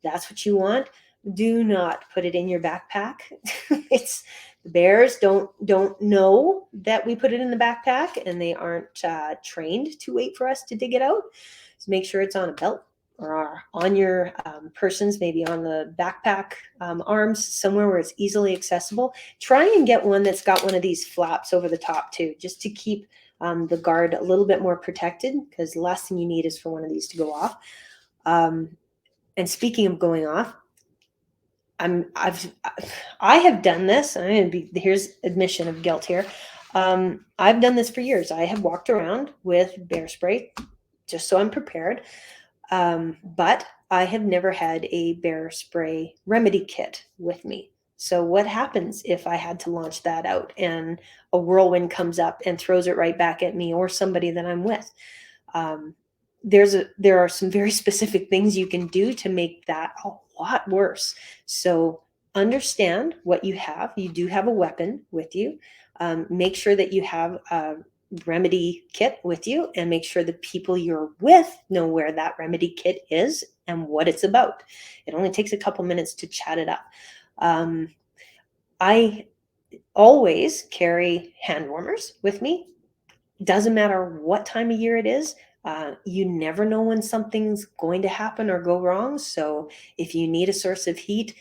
that's what you want. Do not put it in your backpack. The bears don't know that we put it in the backpack, and they aren't trained to wait for us to dig it out. So make sure it's on a belt or on your persons, maybe on the backpack arms, somewhere where it's easily accessible. Try and get one that's got one of these flaps over the top too, just to keep the guard a little bit more protected, because the last thing you need is for one of these to go off. And speaking of going off, I have done this. Here's admission of guilt here. I've done this for years. I have walked around with bear spray just so I'm prepared. But I have never had a bear spray remedy kit with me. So what happens if I had to launch that out and a whirlwind comes up and throws it right back at me or somebody that I'm with? There are some very specific things you can do to make that a lot worse. So understand what you have. You do have a weapon with you. Make sure that you have a remedy kit with you, and make sure the people you're with know where that remedy kit is and what it's about. It only takes a couple minutes to chat it up. I always carry hand warmers with me. Doesn't matter what time of year it is. You never know when something's going to happen or go wrong. So if you need a source of heat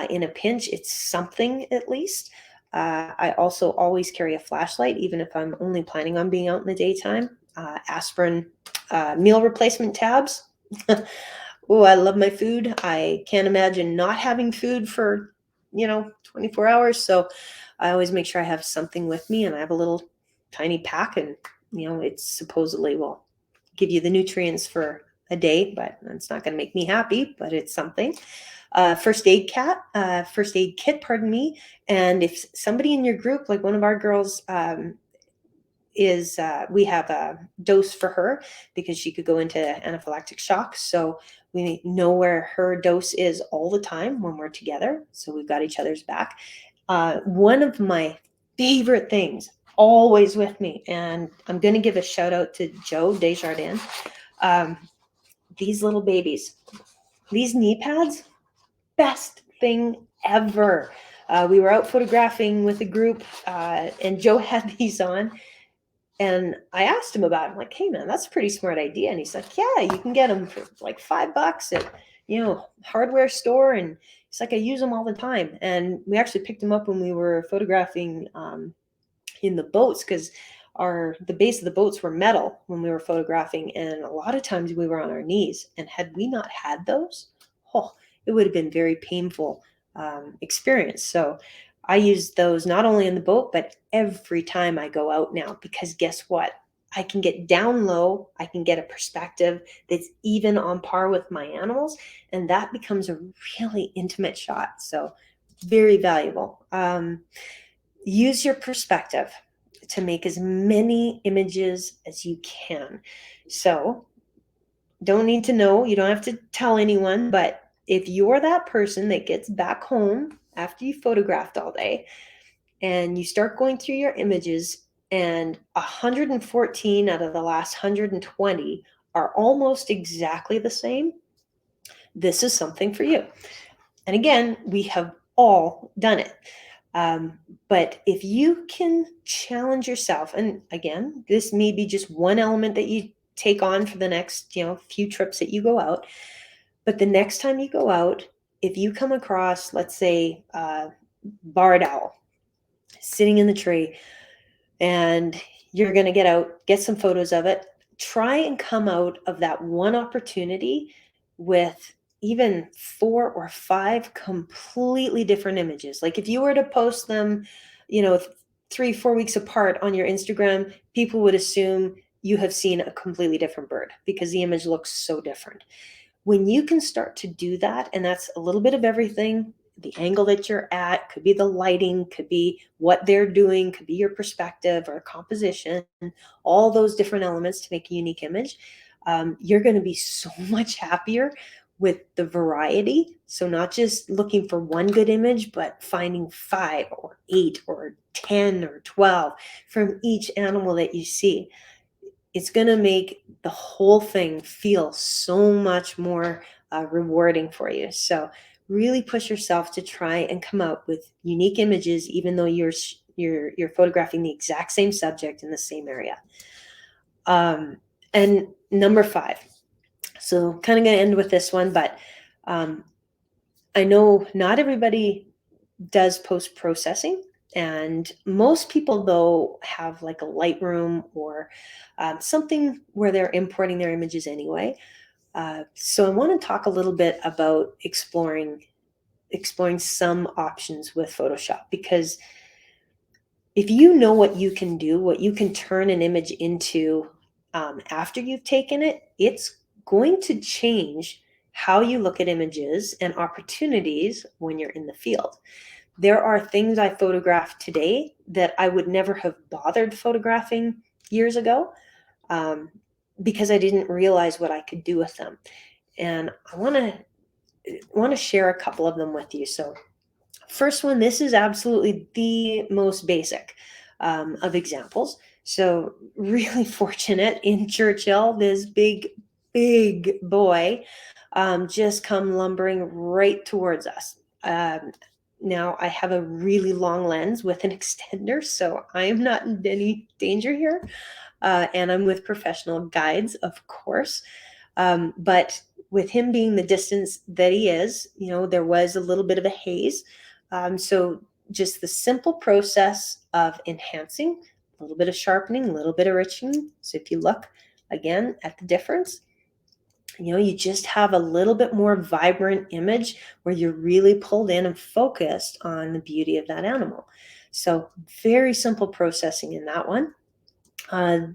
in a pinch, it's something at least. I also always carry a flashlight, even if I'm only planning on being out in the daytime. Aspirin, meal replacement tabs. Oh, I love my food. I can't imagine not having food for, 24 hours. So I always make sure I have something with me, and I have a little tiny pack, and, it supposedly will give you the nutrients for a day, but it's not going to make me happy, but it's something. First aid kit, pardon me. And if somebody in your group, like one of our girls, we have a dose for her because she could go into anaphylactic shock. So we know where her dose is all the time when we're together. So we've got each other's back. One of my favorite things always with me, and I'm going to give a shout out to Joe Desjardins. These little babies, these knee pads, best thing ever. We were out photographing with a group, and Joe had these on, and I asked him about it. I'm like, hey man, that's a pretty smart idea. And he's like, yeah, you can get them for like $5 at, hardware store. And he's like, I use them all the time. And we actually picked them up when we were photographing in the boats, because the base of the boats were metal when we were photographing. And a lot of times we were on our knees, and had we not had those, it would have been very painful experience. So I use those not only in the boat, but every time I go out now, because guess what? I can get down low. I can get a perspective that's even on par with my animals. And that becomes a really intimate shot. So very valuable. Use your perspective to make as many images as you can. So don't need to know. You don't have to tell anyone, but if you're that person that gets back home after you photographed all day and you start going through your images, and 114 out of the last 120 are almost exactly the same, this is something for you. And again, we have all done it. But if you can challenge yourself, and again, this may be just one element that you take on for the next, few trips that you go out. But the next time you go out, if you come across, let's say, barred owl sitting in the tree, and you're going to get out, get some photos of it, try and come out of that one opportunity with even 4 or 5 completely different images. Like if you were to post them, 3-4 weeks apart on your Instagram, people would assume you have seen a completely different bird because the image looks so different. When you can start to do that, and that's a little bit of everything, the angle that you're at, could be the lighting, could be what they're doing, could be your perspective or composition, all those different elements to make a unique image, you're going to be so much happier with the variety. So not just looking for one good image, but finding 5 or 8 or 10 or 12 from each animal that you see. It's going to make the whole thing feel so much more rewarding for you. So really push yourself to try and come up with unique images, even though you're photographing the exact same subject in the same area. And number 5, So kind of going to end with this one, but I know not everybody does post-processing, and most people though have like a Lightroom or something where they're importing their images anyway. So I want to talk a little bit about exploring some options with Photoshop, because if you know what you can do, what you can turn an image into after you've taken it, it's going to change how you look at images and opportunities when you're in the field. There are things I photograph today that I would never have bothered photographing years ago, because I didn't realize what I could do with them. And I want to share a couple of them with you. So first one, this is absolutely the most basic of examples. So really fortunate in Churchill, this big boy just come lumbering right towards us. Now I have a really long lens with an extender, so I am not in any danger here. And I'm with professional guides, of course. But with him being the distance that he is, there was a little bit of a haze. So just the simple process of enhancing, a little bit of sharpening, a little bit of riching. So if you look again at the difference, you just have a little bit more vibrant image where you're really pulled in and focused on the beauty of that animal. So very simple processing in that one.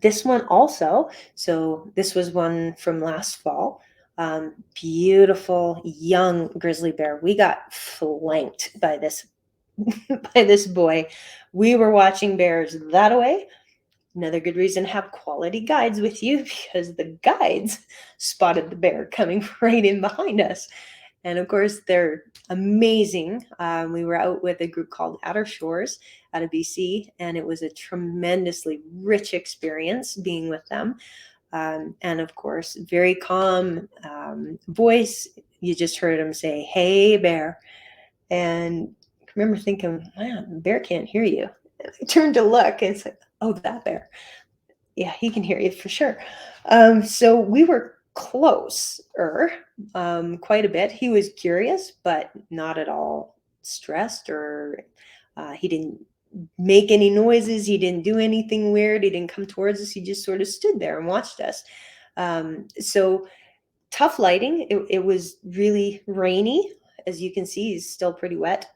This one also, so this was one from last fall. Beautiful young grizzly bear. We got flanked by this by this boy. We were watching bears that way. Another good reason to have quality guides with you, because the guides spotted the bear coming right in behind us. And of course, they're amazing. We were out with a group called Outer Shores out of BC, and it was a tremendously rich experience being with them. And of course, very calm voice. You just heard him say, "Hey, bear." And I remember thinking, man, the bear can't hear you. And I turned to look, and it's like, oh, that bear. Yeah, he can hear you for sure. So we were closer quite a bit. He was curious, but not at all stressed, or he didn't make any noises. He didn't do anything weird. He didn't come towards us. He just sort of stood there and watched us. So tough lighting. It was really rainy. As you can see, he's still pretty wet.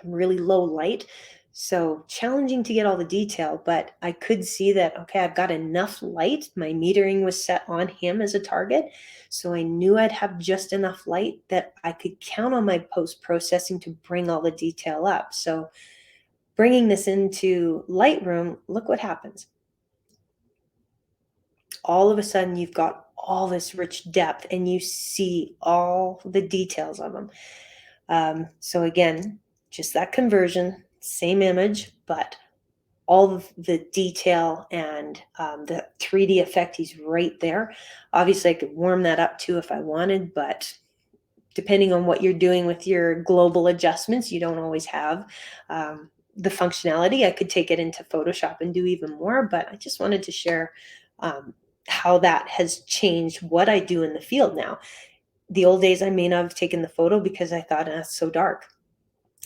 Really low light. So challenging to get all the detail, but I could see that, okay, I've got enough light. My metering was set on him as a target. So I knew I'd have just enough light that I could count on my post-processing to bring all the detail up. So bringing this into Lightroom, look what happens. All of a sudden, you've got all this rich depth and you see all the details of them. So again, just that conversion, same image, but all of the detail and the 3D effect, he's right there. Obviously, I could warm that up too if I wanted, but depending on what you're doing with your global adjustments, you don't always have the functionality. I could take it into Photoshop and do even more, but I just wanted to share how that has changed what I do in the field now. The old days, I may not have taken the photo because I thought, it's so dark.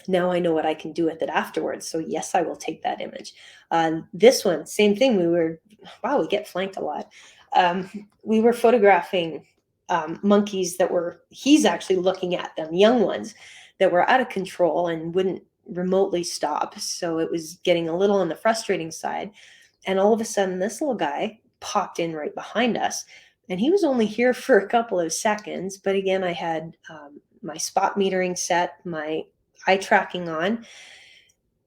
Now I know what I can do with it afterwards. So yes, I will take that image. This one, same thing. We get flanked a lot. We were photographing monkeys he's actually looking at them, young ones that were out of control and wouldn't remotely stop. So it was getting a little on the frustrating side. And all of a sudden, this little guy popped in right behind us. And he was only here for a couple of seconds. But again, I had my spot metering set, my eye tracking on.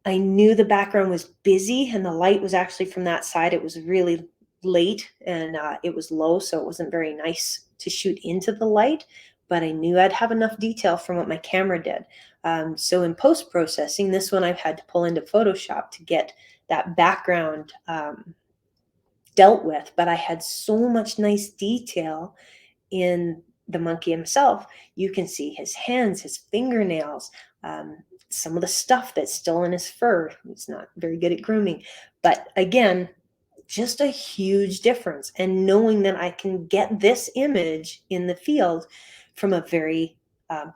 I knew the background was busy and the light was actually from that side. It was really late and it was low, so it wasn't very nice to shoot into the light, but I knew I'd have enough detail from what my camera did. So in post-processing, this one I've had to pull into Photoshop to get that background dealt with, but I had so much nice detail in the monkey himself. You can see his hands, his fingernails, some of the stuff that's still in his fur. He's not very good at grooming. But again, just a huge difference. And knowing that I can get this image in the field from a very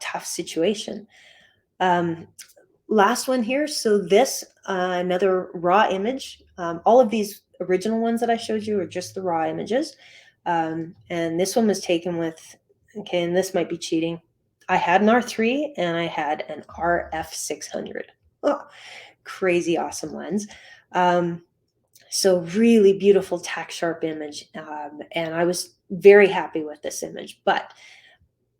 tough situation. Last one here. So this, another raw image. All of these original ones that I showed you are just the raw images. And this one was taken with, okay, and this might be cheating. I had an R3 and I had an RF600. Oh, crazy awesome lens. So really beautiful tack sharp image. And I was very happy with this image, but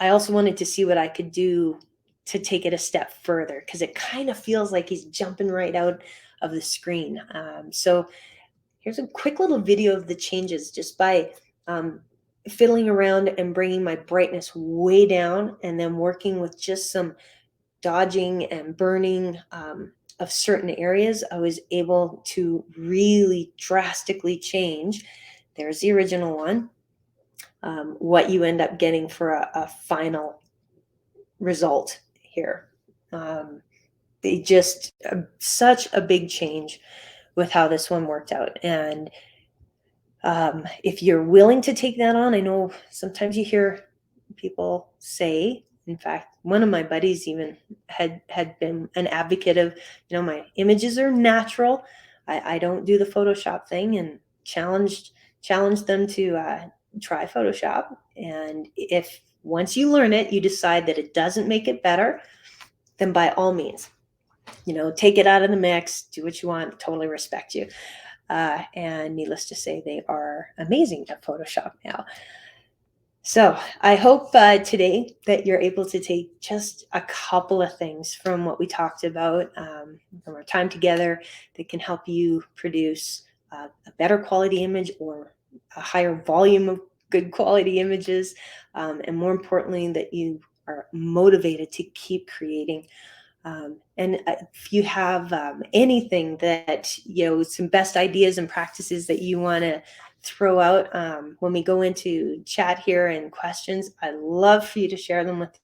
I also wanted to see what I could do to take it a step further, because it kind of feels like he's jumping right out of the screen. So here's a quick little video of the changes just by fiddling around and bringing my brightness way down and then working with just some dodging and burning of certain areas. I was able to really drastically change. There's the original one. What you end up getting for a final result here. They just such a big change with how this one worked out. And if you're willing to take that on, I know sometimes you hear people say, in fact, one of my buddies even had been an advocate of, my images are natural. I don't do the Photoshop thing, and challenged them to try Photoshop. And if once you learn it, you decide that it doesn't make it better, then by all means, take it out of the mix, do what you want, totally respect you. And needless to say, they are amazing at Photoshop now. So I hope today that you're able to take just a couple of things from what we talked about from our time together that can help you produce a better quality image or a higher volume of good quality images, and more importantly, that you are motivated to keep creating. And if you have anything that, some best ideas and practices that you want to throw out when we go into chat here and questions, I'd love for you to share them with me.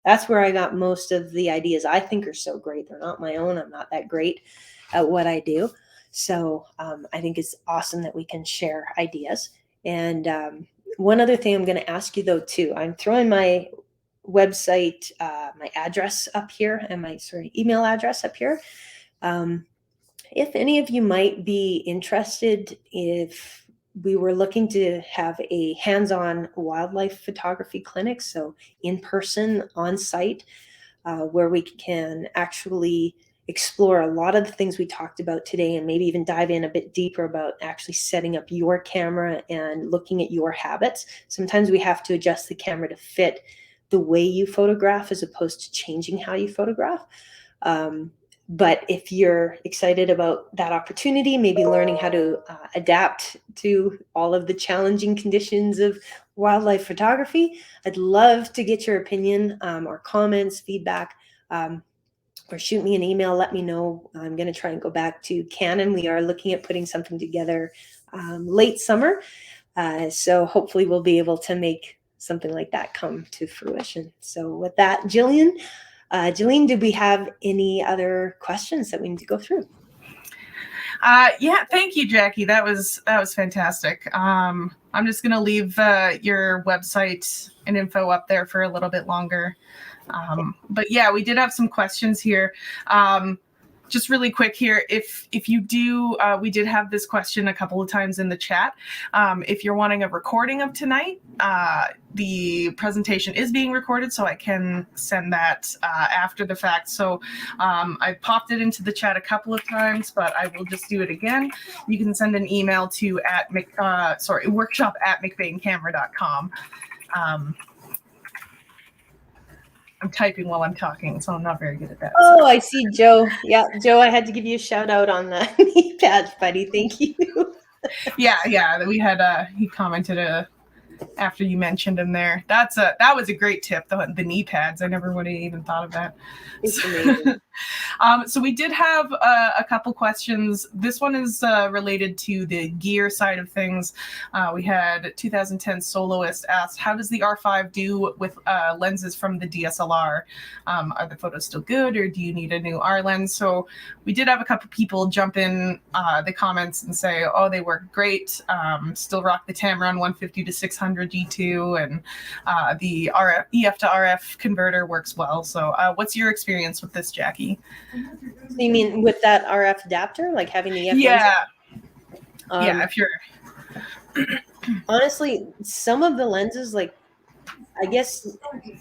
That's where I got most of the ideas I think are so great. They're not my own. I'm not that great at what I do. So I think it's awesome that we can share ideas. And one other thing I'm going to ask you, though, too, I'm throwing my website, my address up here, and my email address up here. If any of you might be interested, if we were looking to have a hands-on wildlife photography clinic, so in person, on site, where we can actually explore a lot of the things we talked about today, and maybe even dive in a bit deeper about actually setting up your camera and looking at your habits. Sometimes we have to adjust the camera to fit the way you photograph as opposed to changing how you photograph. But if you're excited about that opportunity, maybe learning how to adapt to all of the challenging conditions of wildlife photography, I'd love to get your opinion or comments, feedback, or shoot me an email. Let me know. I'm going to try and go back to Canon. We are looking at putting something together late summer. So hopefully we'll be able to make something like that come to fruition. So with that, Jillian, did we have any other questions that we need to go through? Yeah, thank you, Jackie. That was fantastic. I'm just going to leave your website and info up there for a little bit longer. But yeah, we did have some questions here. Just really quick here, if you do, we did have this question a couple of times in the chat. If you're wanting a recording of tonight, the presentation is being recorded, so I can send that after the fact. So I popped it into the chat a couple of times, but I will just do it again. You can send an email to workshop@mcbaincamera.com. I'm typing while I'm talking, so I'm not very good at that. Oh, I see, Joe. Yeah, Joe, I had to give you a shout out on the knee pads, buddy. Thank you. Yeah. We had he commented after you mentioned him there. That was a great tip, the knee pads. I never would have even thought of that. It's amazing. So we did have a couple questions. This one is related to the gear side of things. We had 2010 Soloist asked, how does the R5 do with lenses from the DSLR? Are the photos still good, or do you need a new R lens? So we did have a couple people jump in the comments and say, oh, they work great. Still rock the Tamron 150 to 600 G2, and the EF to RF converter works well. So what's your experience with this, Jackie? You mean with that RF adapter, like having the EF Yeah. lens? Yeah, if you're... Honestly, some of the lenses, like, I guess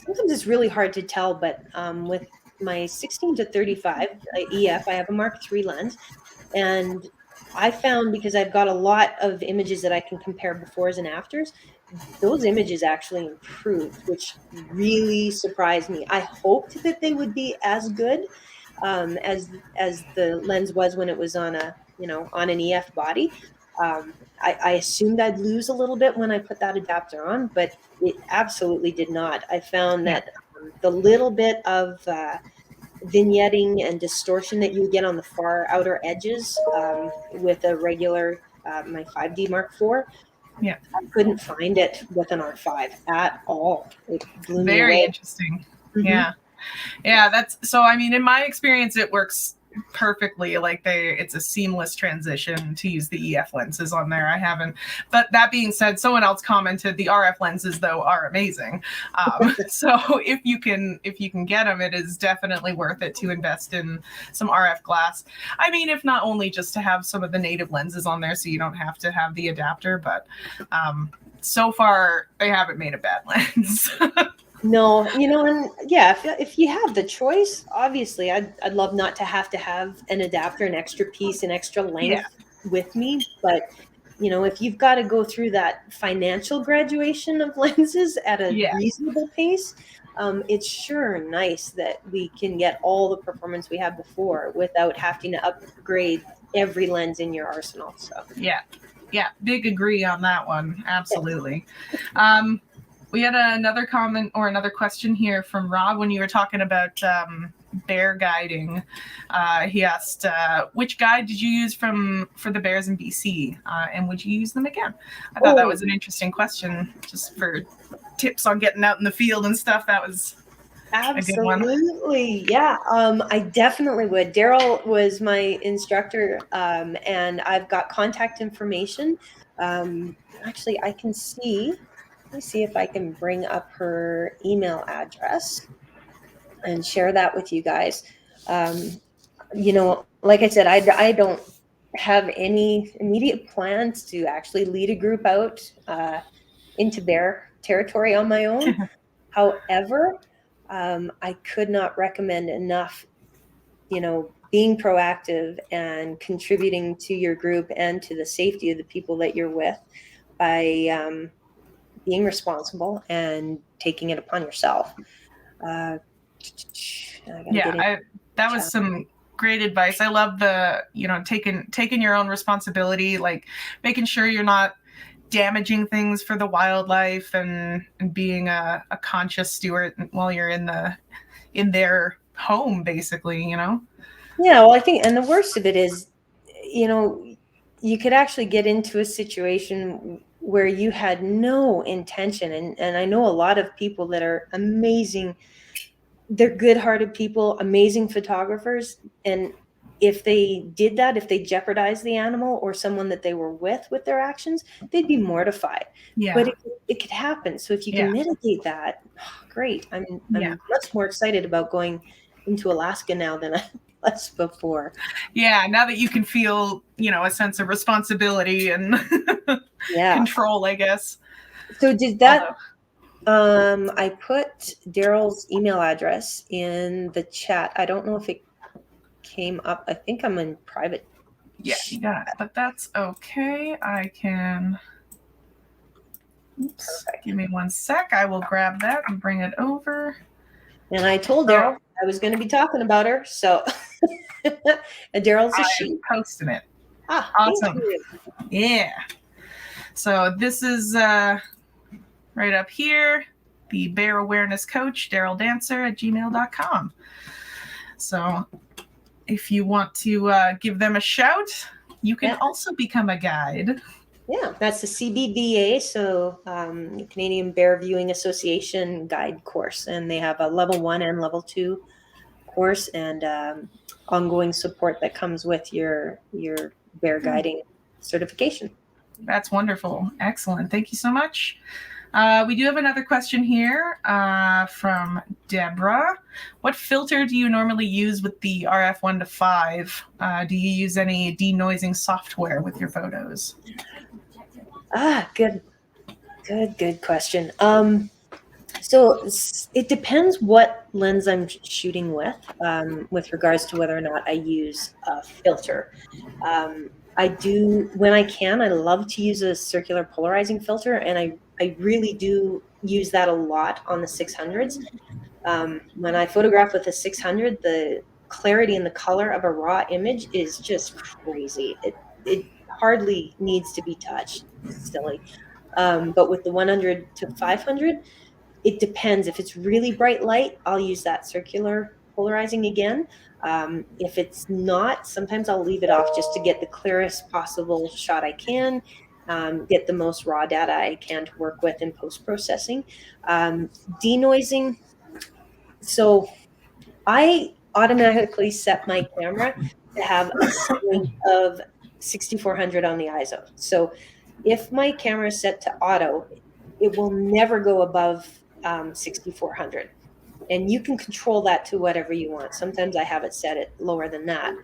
sometimes it's really hard to tell, but with my 16 to 35 EF, I have a Mark III lens, and I found, because I've got a lot of images that I can compare befores and afters, those images actually improved, which really surprised me. I hoped that they would be as good as the lens was when it was on a, on an EF body. I assumed I'd lose a little bit when I put that adapter on, but it absolutely did not. I found that the little bit of vignetting and distortion that you get on the far outer edges with a regular my 5D Mark IV, Yeah, I couldn't find it with an R5 at all. It blew me very away. interesting. Mm-hmm. Yeah, that's so. I mean, in my experience, it works perfectly. Like it's a seamless transition to use the EF lenses on there. I haven't, but that being said, someone else commented the RF lenses though are amazing. So if you can get them, it is definitely worth it to invest in some RF glass. I mean, if not only just to have some of the native lenses on there, so you don't have to have the adapter, but so far they haven't made a bad lens. No, and yeah, if you have the choice, obviously, I'd love not to have an adapter, an extra piece, an extra length with me. But, if you've got to go through that financial graduation of lenses at a reasonable pace, it's sure nice that we can get all the performance we had before without having to upgrade every lens in your arsenal. So yeah, big agree on that one. Absolutely. We had another comment or another question here from Rob when you were talking about bear guiding. He asked, which guide did you use for the bears in BC? And would you use them again? I thought that was an interesting question, just for tips on getting out in the field and stuff. That was absolutely, yeah. I definitely would. Daryl was my instructor, and I've got contact information. Actually, I can see. Let me see if I can bring up her email address and share that with you guys. Like I said, I don't have any immediate plans to actually lead a group out into bear territory on my own. However, I could not recommend enough, being proactive and contributing to your group and to the safety of the people that you're with by being responsible and taking it upon yourself. That was some great advice. I love the, taking your own responsibility, like making sure you're not damaging things for the wildlife and being a conscious steward while you're in their home, basically, Yeah, well, I think, and the worst of it is, you could actually get into a situation where you had no intention. And I know a lot of people that are amazing. They're good-hearted people, amazing photographers. And if they did that, if they jeopardized the animal or someone that they were with their actions, they'd be mortified. Yeah. But it could happen. So if you can mitigate that, great. I'm much more excited about going into Alaska now than I was before. Yeah, now that you can feel, a sense of responsibility and control, I guess. So did that... I put Daryl's email address in the chat. I don't know if it came up. I think I'm in private. Yeah, you got it. But that's okay. I can... Oops. Perfect. Give me 1 sec. I will grab that and bring it over. And I told Daryl I was going to be talking about her. So and Daryl's a she. Posting it. Awesome. Yeah. So this is... right up here, the Bear Awareness Coach, Daryl Dancer at gmail.com. So if you want to give them a shout, you can also become a guide. Yeah, that's the CBVA, so Canadian Bear Viewing Association guide course, and they have a level 1 and level 2 course, and ongoing support that comes with your bear guiding certification. That's wonderful. Excellent. Thank you so much. We do have another question here from Deborah. What filter do you normally use with the RF 1 to 5? Do you use any denoising software with your photos? Good question. So it depends what lens I'm shooting with regards to whether or not I use a filter. I do, when I can, I love to use a circular polarizing filter, and I really do use that a lot on the 600s. When I photograph with a 600, the clarity and the color of a raw image is just crazy. It hardly needs to be touched. It's silly. But with the 100 to 500, it depends. If it's really bright light, I'll use that circular polarizing again. If it's not, sometimes I'll leave it off just to get the clearest possible shot I can, get the most raw data I can to work with in post-processing. Denoising, so I automatically set my camera to have a setting of 6400 on the ISO. So if my camera is set to auto, it will never go above 6400. And you can control that to whatever you want. Sometimes I have it set at lower than that.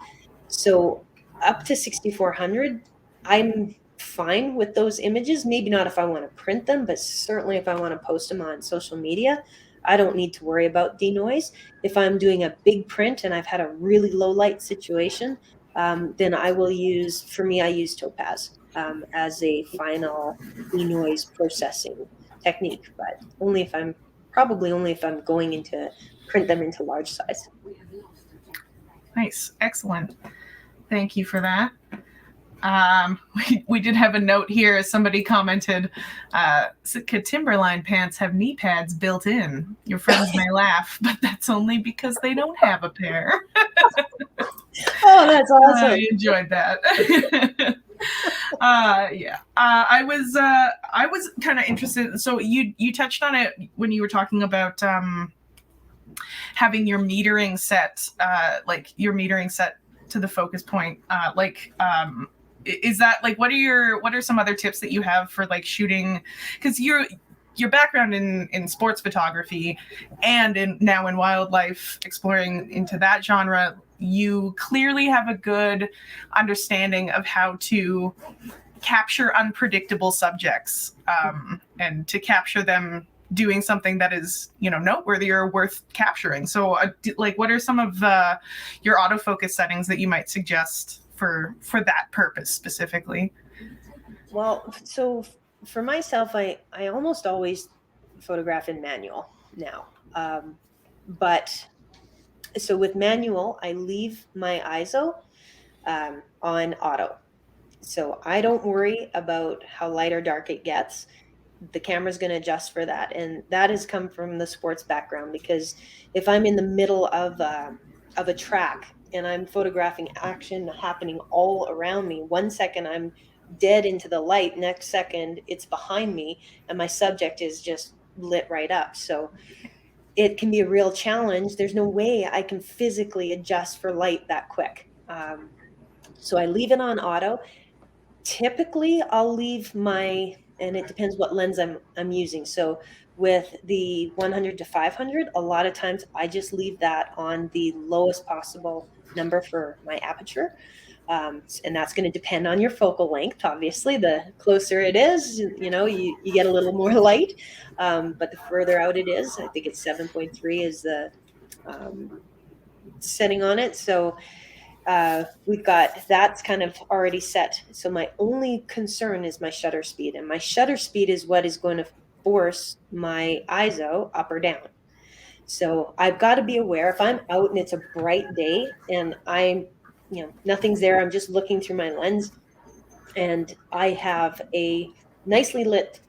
So up to 6400, I'm fine with those images. Maybe not if I want to print them, but certainly if I want to post them on social media, I don't need to worry about denoise. If I'm doing a big print and I've had a really low light situation, then I will use, for me, I use Topaz as a final denoise processing technique, but probably only if I'm going into print them into large size. Nice. Excellent. Thank you for that. We did have a note here. Somebody commented, Sitka Timberline pants have knee pads built in. Your friends may laugh, but that's only because they don't have a pair. Oh, that's awesome. I enjoyed that. Yeah. I was kind of interested. So you touched on it when you were talking about having your metering set, like your metering set to the focus point. Is that like, what are some other tips that you have for like shooting? Because your background in sports photography and now in wildlife, exploring into that genre, you clearly have a good understanding of how to capture unpredictable subjects and to capture them doing something that is, noteworthy or worth capturing. So what are some of your autofocus settings that you might suggest for that purpose specifically? Well, so for myself, I almost always photograph in manual now. But so with manual, I leave my ISO on auto. So I don't worry about how light or dark it gets. The camera's going to adjust for that. And that has come from the sports background, because if I'm in the middle of a track and I'm photographing action happening all around me, 1 second I'm dead into the light, next second it's behind me and my subject is just lit right up. So it can be a real challenge. There's no way I can physically adjust for light that quick. So I leave it on auto. Typically I'll leave and it depends what lens I'm using. So with the 100 to 500, a lot of times I just leave that on the lowest possible number for my aperture. And that's going to depend on your focal length. Obviously, the closer it is, you get a little more light. But the further out it is, I think it's 7.3 is the setting on it. So we've got that's kind of already set. So my only concern is my shutter speed, and my shutter speed is what is going to force my ISO up or down. So I've got to be aware if I'm out and it's a bright day and nothing's there, I'm just looking through my lens and I have a nicely lit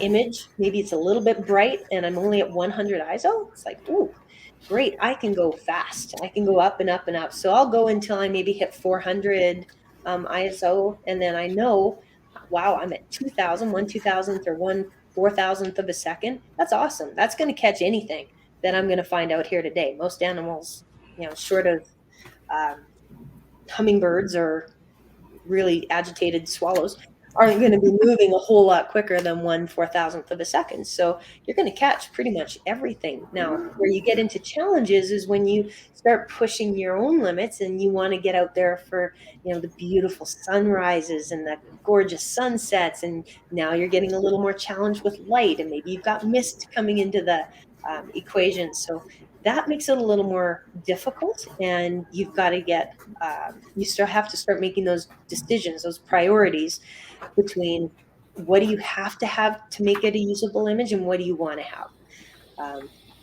image. Maybe it's a little bit bright and I'm only at 100 ISO. It's like, ooh, great, I can go fast. I can go up and up and up. So I'll go until I maybe hit 400 ISO. And then I know, wow, I'm at 2000, 1/2000th or 1/4000th of a second. That's awesome. That's going to catch anything that I'm going to find out here today. Most animals, short of um, hummingbirds or really agitated swallows, aren't going to be moving a whole lot quicker than 1/4000th of a second. So you're going to catch pretty much everything. Now, where you get into challenges is when you start pushing your own limits and you want to get out there for, the beautiful sunrises and the gorgeous sunsets. And now you're getting a little more challenged with light, and maybe you've got mist coming into the equation. So that makes it a little more difficult, and you've got to get you still have to start making those decisions, those priorities between what do you have to make it a usable image and what do you want to have.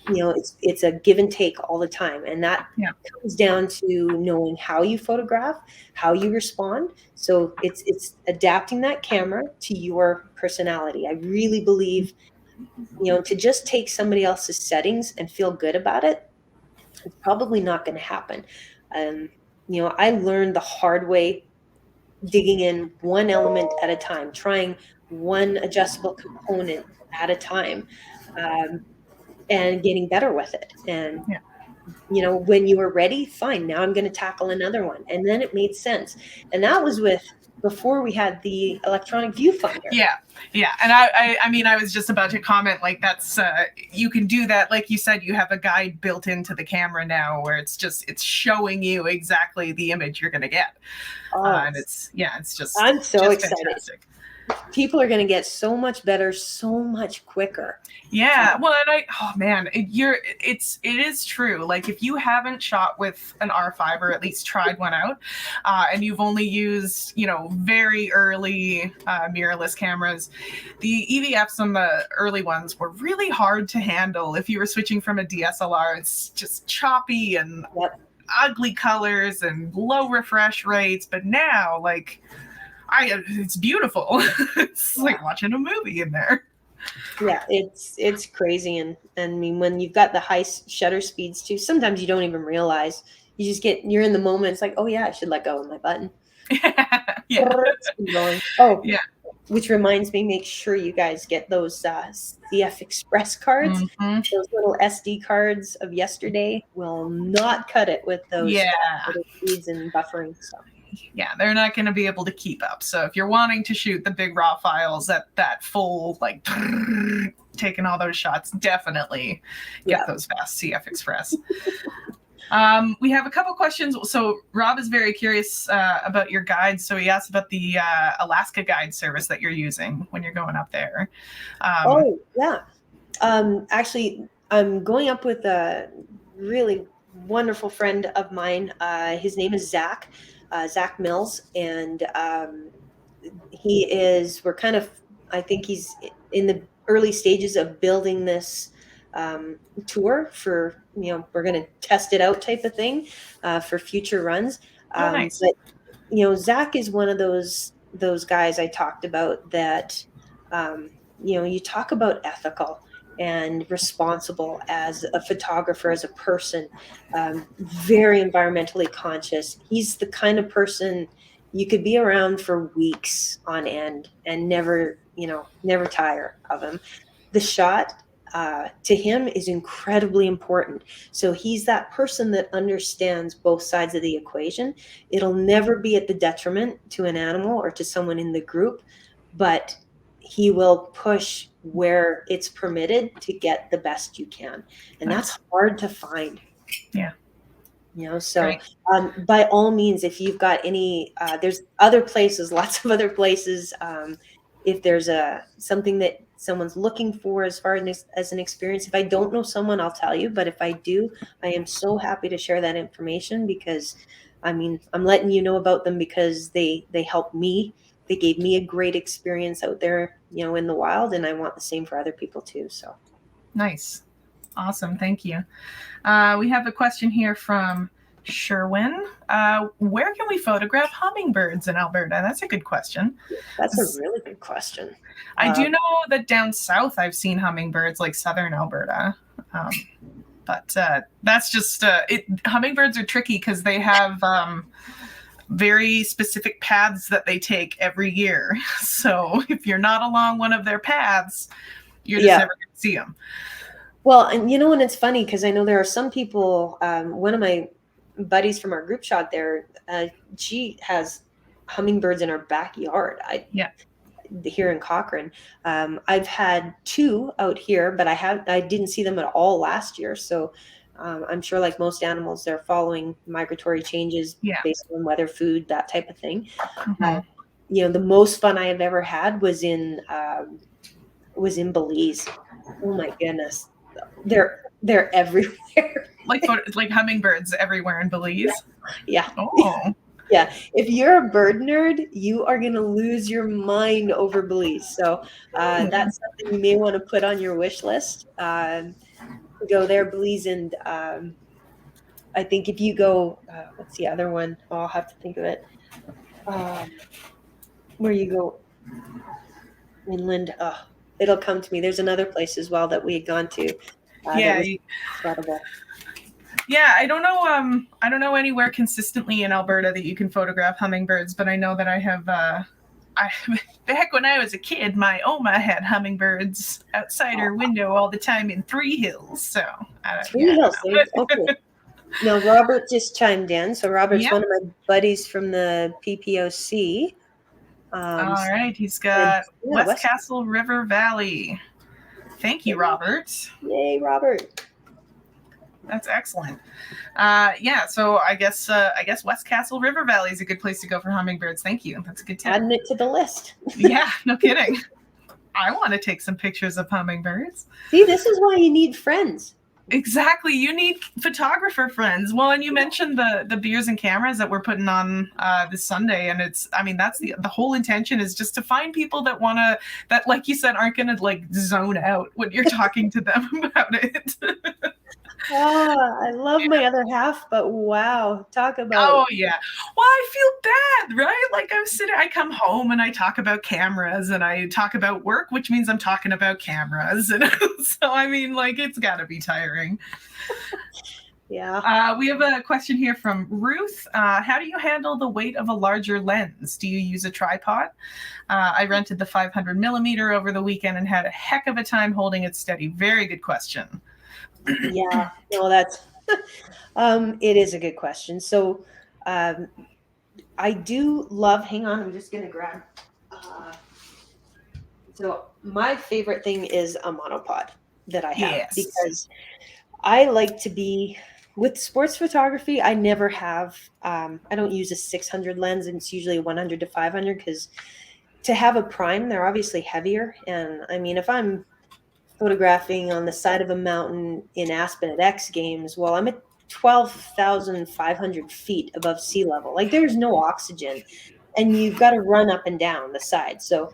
It's a give and take all the time, and that comes down to knowing how you photograph, how you respond. So it's adapting that camera to your personality. I really believe, to just take somebody else's settings and feel good about it, it's probably not going to happen. I learned the hard way, digging in one element at a time, trying one adjustable component at a time, and getting better with it. And when you were ready, fine, now I'm going to tackle another one. And then it made sense. And that was before we had the electronic viewfinder. Yeah. And I was just about to comment, like, that's you can do that. Like you said, you have a guide built into the camera now where it's showing you exactly the image you're going to get. And it's just, I'm so excited. Fantastic. People are going to get so much better, so much quicker. Yeah. Well, and it is true. Like, if you haven't shot with an R5 or at least tried one out, and you've only used, very early mirrorless cameras, the EVFs on the early ones were really hard to handle. If you were switching from a DSLR, it's just choppy and ugly colors and low refresh rates. But now, like, it's beautiful. It's like watching a movie in there. Yeah, it's crazy. And I mean, when you've got the high shutter speeds too, sometimes you don't even realize. You're in the moment. It's like, oh yeah, I should let go of my button. Yeah. Oh yeah. Which reminds me, make sure you guys get those CF Express cards. Mm-hmm. Those little SD cards of yesterday will not cut it with those speeds and buffering stuff. Yeah, they're not going to be able to keep up. So if you're wanting to shoot the big raw files at that full, like, taking all those shots, definitely get those fast CF Express. We have a couple questions. So Rob is very curious about your guides. So he asked about the Alaska guide service that you're using when you're going up there. Actually, I'm going up with a really wonderful friend of mine. His name is Zach Mills, and I think he's in the early stages of building this tour for, we're going to test it out type of thing for future runs. Nice. But, Zach is one of those guys I talked about that, you talk about ethical and responsible as a photographer, as a person, very environmentally conscious. He's the kind of person you could be around for weeks on end and never tire of him. The shot to him is incredibly important. So he's that person that understands both sides of the equation. It'll never be at the detriment to an animal or to someone in the group, but he will push where it's permitted to get the best you can. And that's hard to find. Yeah. So right. By all means, if you've got any, there's other places, lots of other places. If there's something that someone's looking for as far as an experience, if I don't know someone, I'll tell you. But if I do, I am so happy to share that information, because I'm letting you know about them because they helped me. They gave me a great experience out there, in the wild, and I want the same for other people too. So nice. Awesome. Thank you. We have a question here from Sherwin. Where can we photograph hummingbirds in Alberta? That's a good question. That's a really good question. I do know that down south I've seen hummingbirds, like southern Alberta. But that's just hummingbirds are tricky because they have very specific paths that they take every year. So if you're not along one of their paths, you're just never going to see them. Well, and and it's funny because I know there are some people, one of my buddies from our group shot there, she has hummingbirds in her backyard. Here in Cochrane. I've had 2 out here, but I didn't see them at all last year. So I'm sure, like most animals, they're following migratory changes based on weather, food, that type of thing. The most fun I have ever had was in Belize. Oh my goodness, they're everywhere. like hummingbirds everywhere in Belize. Yeah. Oh. Yeah, if you're a bird nerd, you are going to lose your mind over Belize. So that's something you may want to put on your wish list. Go there, Belize, and I think if you go, what's the other one? Oh, I'll have to think of it. Where you go inland, it'll come to me. There's another place as well that we had gone to. That was incredible. Yeah, I don't know anywhere consistently in Alberta that you can photograph hummingbirds, but I know that I have back when I was a kid, my Oma had hummingbirds outside her window all the time in Three Hills. So Three Hills. Okay. Now Robert just chimed in. So Robert's one of my buddies from the PPOC. All right, he's got West Castle River Valley. Thank you, Robert. Yay, Robert. That's excellent. So I guess West Castle River Valley is a good place to go for hummingbirds. Thank you. That's a good tip. Adding it to the list. Yeah, no kidding. I want to take some pictures of hummingbirds. See, this is why you need friends. Exactly. You need photographer friends. Well, and you mentioned the beers and cameras that we're putting on this Sunday. And that's the whole intention is just to find people that like you said, aren't going to like zone out when you're talking to them about it. I love my other half, but wow, talk about. Oh yeah. Well, I feel bad, right? Like I come home and I talk about cameras and I talk about work, which means I'm talking about cameras. And so, it's gotta be tiring. Yeah. We have a question here from Ruth. How do you handle the weight of a larger lens? Do you use a tripod? I rented the 500 millimeter over the weekend and had a heck of a time holding it steady. Very good question. Yeah, no, that's it is a good question. So I do love, hang on, I'm just gonna grab so my favorite thing is a monopod that I have because I like to be with sports photography. I never have I don't use a 600 lens, and it's usually 100 to 500 because to have a prime, they're obviously heavier. And if I'm photographing on the side of a mountain in Aspen at X Games, well, I'm at 12,500 feet above sea level. Like there's no oxygen and you've got to run up and down the side. So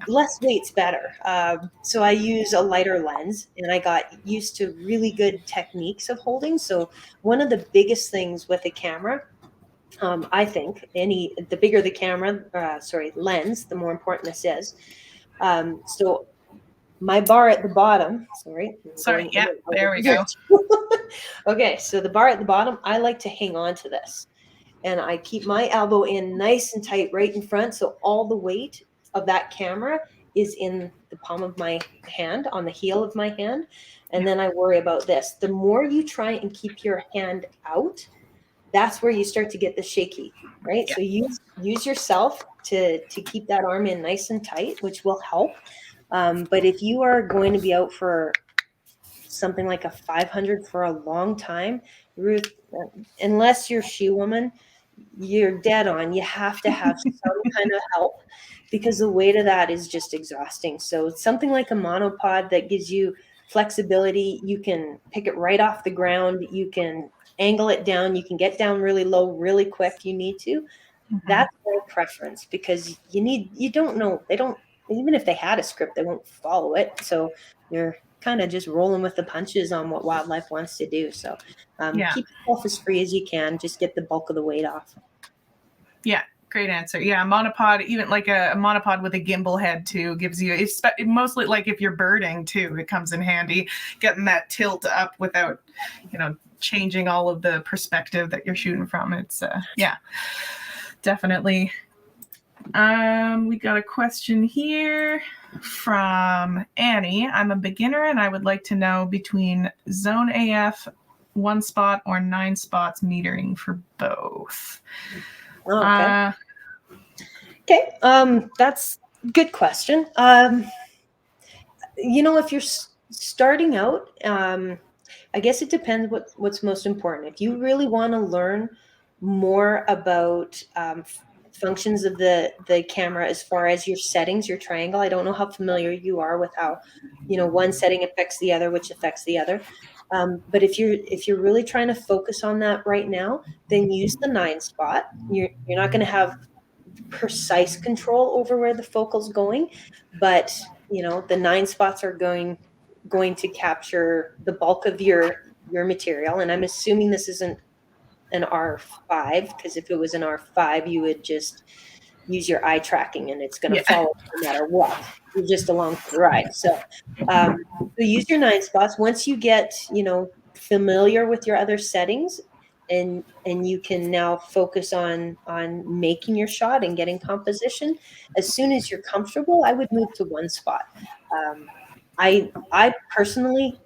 less weight's better. So I use a lighter lens and I got used to really good techniques of holding. So one of the biggest things with a camera, I think the bigger the camera, lens, the more important this is. So my bar at the bottom, there we go. Okay, so the bar at the bottom, I like to hang on to this. And I keep my elbow in nice and tight right in front. So all the weight of that camera is in the palm of my hand, on the heel of my hand. And then I worry about this. The more you try and keep your hand out, that's where you start to get the shaky, right? Yeah. So use yourself to keep that arm in nice and tight, which will help. But if you are going to be out for something like a 500 for a long time, Ruth, unless you're shoe woman, you're dead on. You have to have some kind of help because the weight of that is just exhausting. So something like a monopod that gives you flexibility, you can pick it right off the ground. You can angle it down. You can get down really low, really quick. You need to. Mm-hmm. That's my preference because you don't know. They don't, even if they had a script, they won't follow it. So you're kind of just rolling with the punches on what wildlife wants to do. So keep yourself as free as you can. Just get the bulk of the weight off. Yeah, Great answer. Yeah, a monopod, even like a monopod with a gimbal head too, gives you, it's mostly like if you're birding too, it comes in handy, getting that tilt up without, changing all of the perspective that you're shooting from. It's, yeah, definitely. We got a question here from Annie. I'm a beginner and I would like to know between zone AF, 1 spot or 9 spots metering for both. Okay. That's a good question. If you're starting out, I guess it depends what's most important. If you really want to learn more about functions of the camera as far as your settings, your triangle, I don't know how familiar you are with how, one setting affects the other, which affects the other. But if you're really trying to focus on that right now, then use the 9 spot. You're not going to have precise control over where the focal's going, but the 9 spots are going to capture the bulk of your material. And I'm assuming this isn't an R5, because if it was an R5, you would just use your eye tracking and it's going to follow no matter what. You're just along for the ride. So use your 9 spots. Once you get familiar with your other settings, and you can now focus on making your shot and getting composition. As soon as you're comfortable, I would move to 1 spot. I personally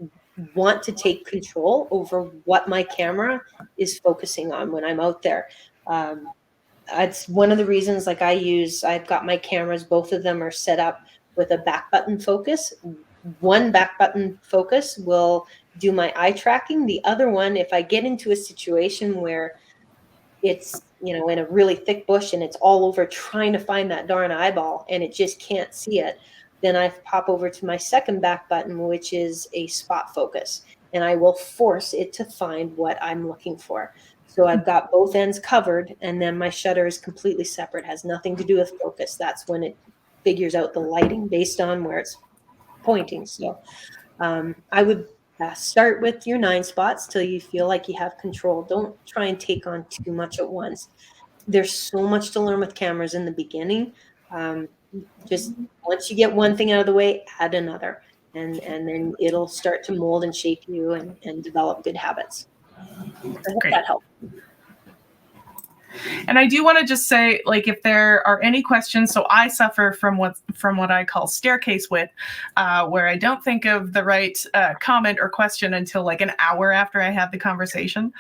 want to take control over what my camera is focusing on when I'm out there. It's one of the reasons, like I've got my cameras, both of them are set up with a back button focus. One back button focus will do my eye tracking. The other one, if I get into a situation where it's, in a really thick bush and it's all over trying to find that darn eyeball and it just can't see it, then I pop over to my second back button, which is a spot focus, and I will force it to find what I'm looking for. So I've got both ends covered, and then my shutter is completely separate, has nothing to do with focus. That's when it figures out the lighting based on where it's pointing. So I would start with your 9 spots till you feel like you have control. Don't try and take on too much at once. There's so much to learn with cameras in the beginning. Just once you get one thing out of the way, add another, and then it'll start to mold and shape you and develop good habits. I hope that helped. And I do want to just say, like, if there are any questions, so I suffer from what I call staircase width, where I don't think of the right comment or question until like an hour after I have the conversation.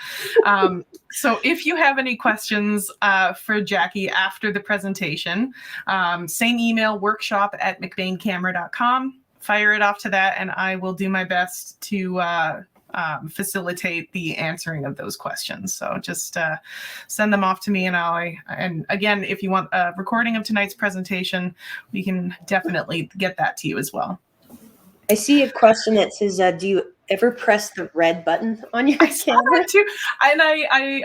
So if you have any questions for Jacquie after the presentation, same email, workshop@mcbaincamera.com. Fire it off to that, and I will do my best to facilitate the answering of those questions. So just send them off to me, and again, if you want a recording of tonight's presentation, we can definitely get that to you as well. I see a question that says, do you ever press the red button on your camera? Too. And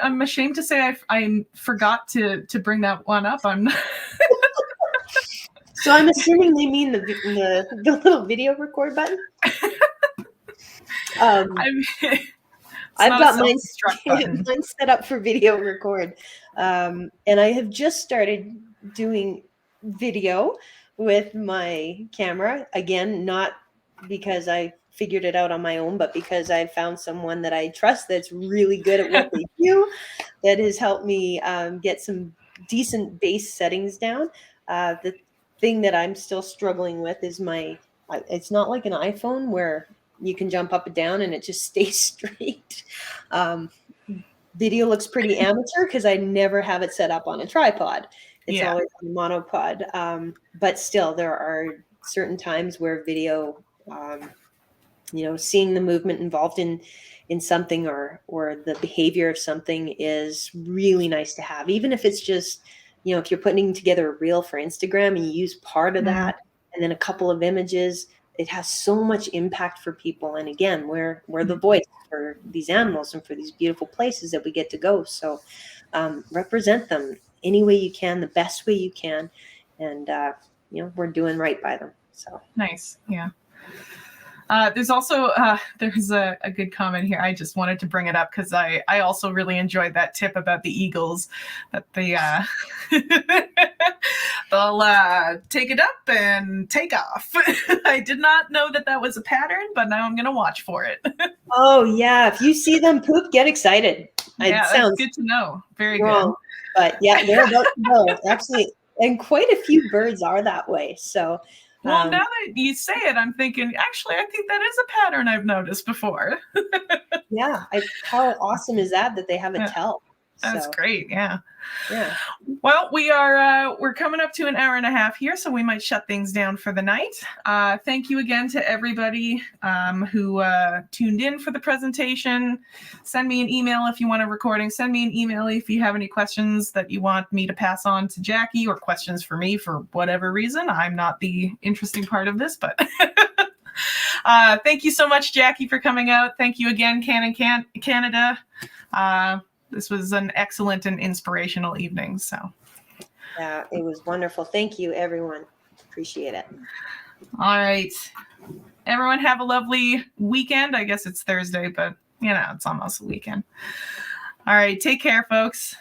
I'm ashamed to say I forgot to bring that one up. So I'm assuming they mean the little video record button. I've got mine set up for video record, and I have just started doing video with my camera again, not because I figured it out on my own, but because I found someone that I trust that's really good at what they do, that has helped me get some decent base settings down. The thing that I'm still struggling with is it's not like an iPhone where you can jump up and down and it just stays straight. Video looks pretty amateur because I never have it set up on a tripod. It's always on a monopod. But still, there are certain times where video, seeing the movement involved in something or the behavior of something is really nice to have. Even if it's just, if you're putting together a reel for Instagram and you use part of that and then a couple of images, it has so much impact for people. And again, we're the voice for these animals and for these beautiful places that we get to go. So represent them any way you can, the best way you can. And, we're doing right by them. So nice. Yeah. There's also there's a good comment here. I just wanted to bring it up because I also really enjoyed that tip about the eagles, that they they'll take it up and take off. I did not know that was a pattern, but now I'm gonna watch for it. Oh yeah, if you see them poop, get excited. Yeah, It sounds that's good to know. Very wrong, good. but yeah, they're about to go. Actually, and quite a few birds are that way. So, Well, now that you say it, I'm thinking, actually, I think that is a pattern I've noticed before. yeah, how awesome is that they have a Yeah. tell? That's So, great. Yeah. yeah. Well, we're coming up to an hour and a half here, so we might shut things down for the night. Thank you again to everybody who tuned in for the presentation. Send me an email if you want a recording. Send me an email if you have any questions that you want me to pass on to Jackie, or questions for me for whatever reason. I'm not the interesting part of this, but thank you so much, Jackie, for coming out. Thank you again, Canada. This was an excellent and inspirational evening. So, Yeah, it was wonderful. Thank you, everyone. Appreciate it. All right. Everyone have a lovely weekend. I guess it's Thursday, but it's almost a weekend. All right. Take care, folks.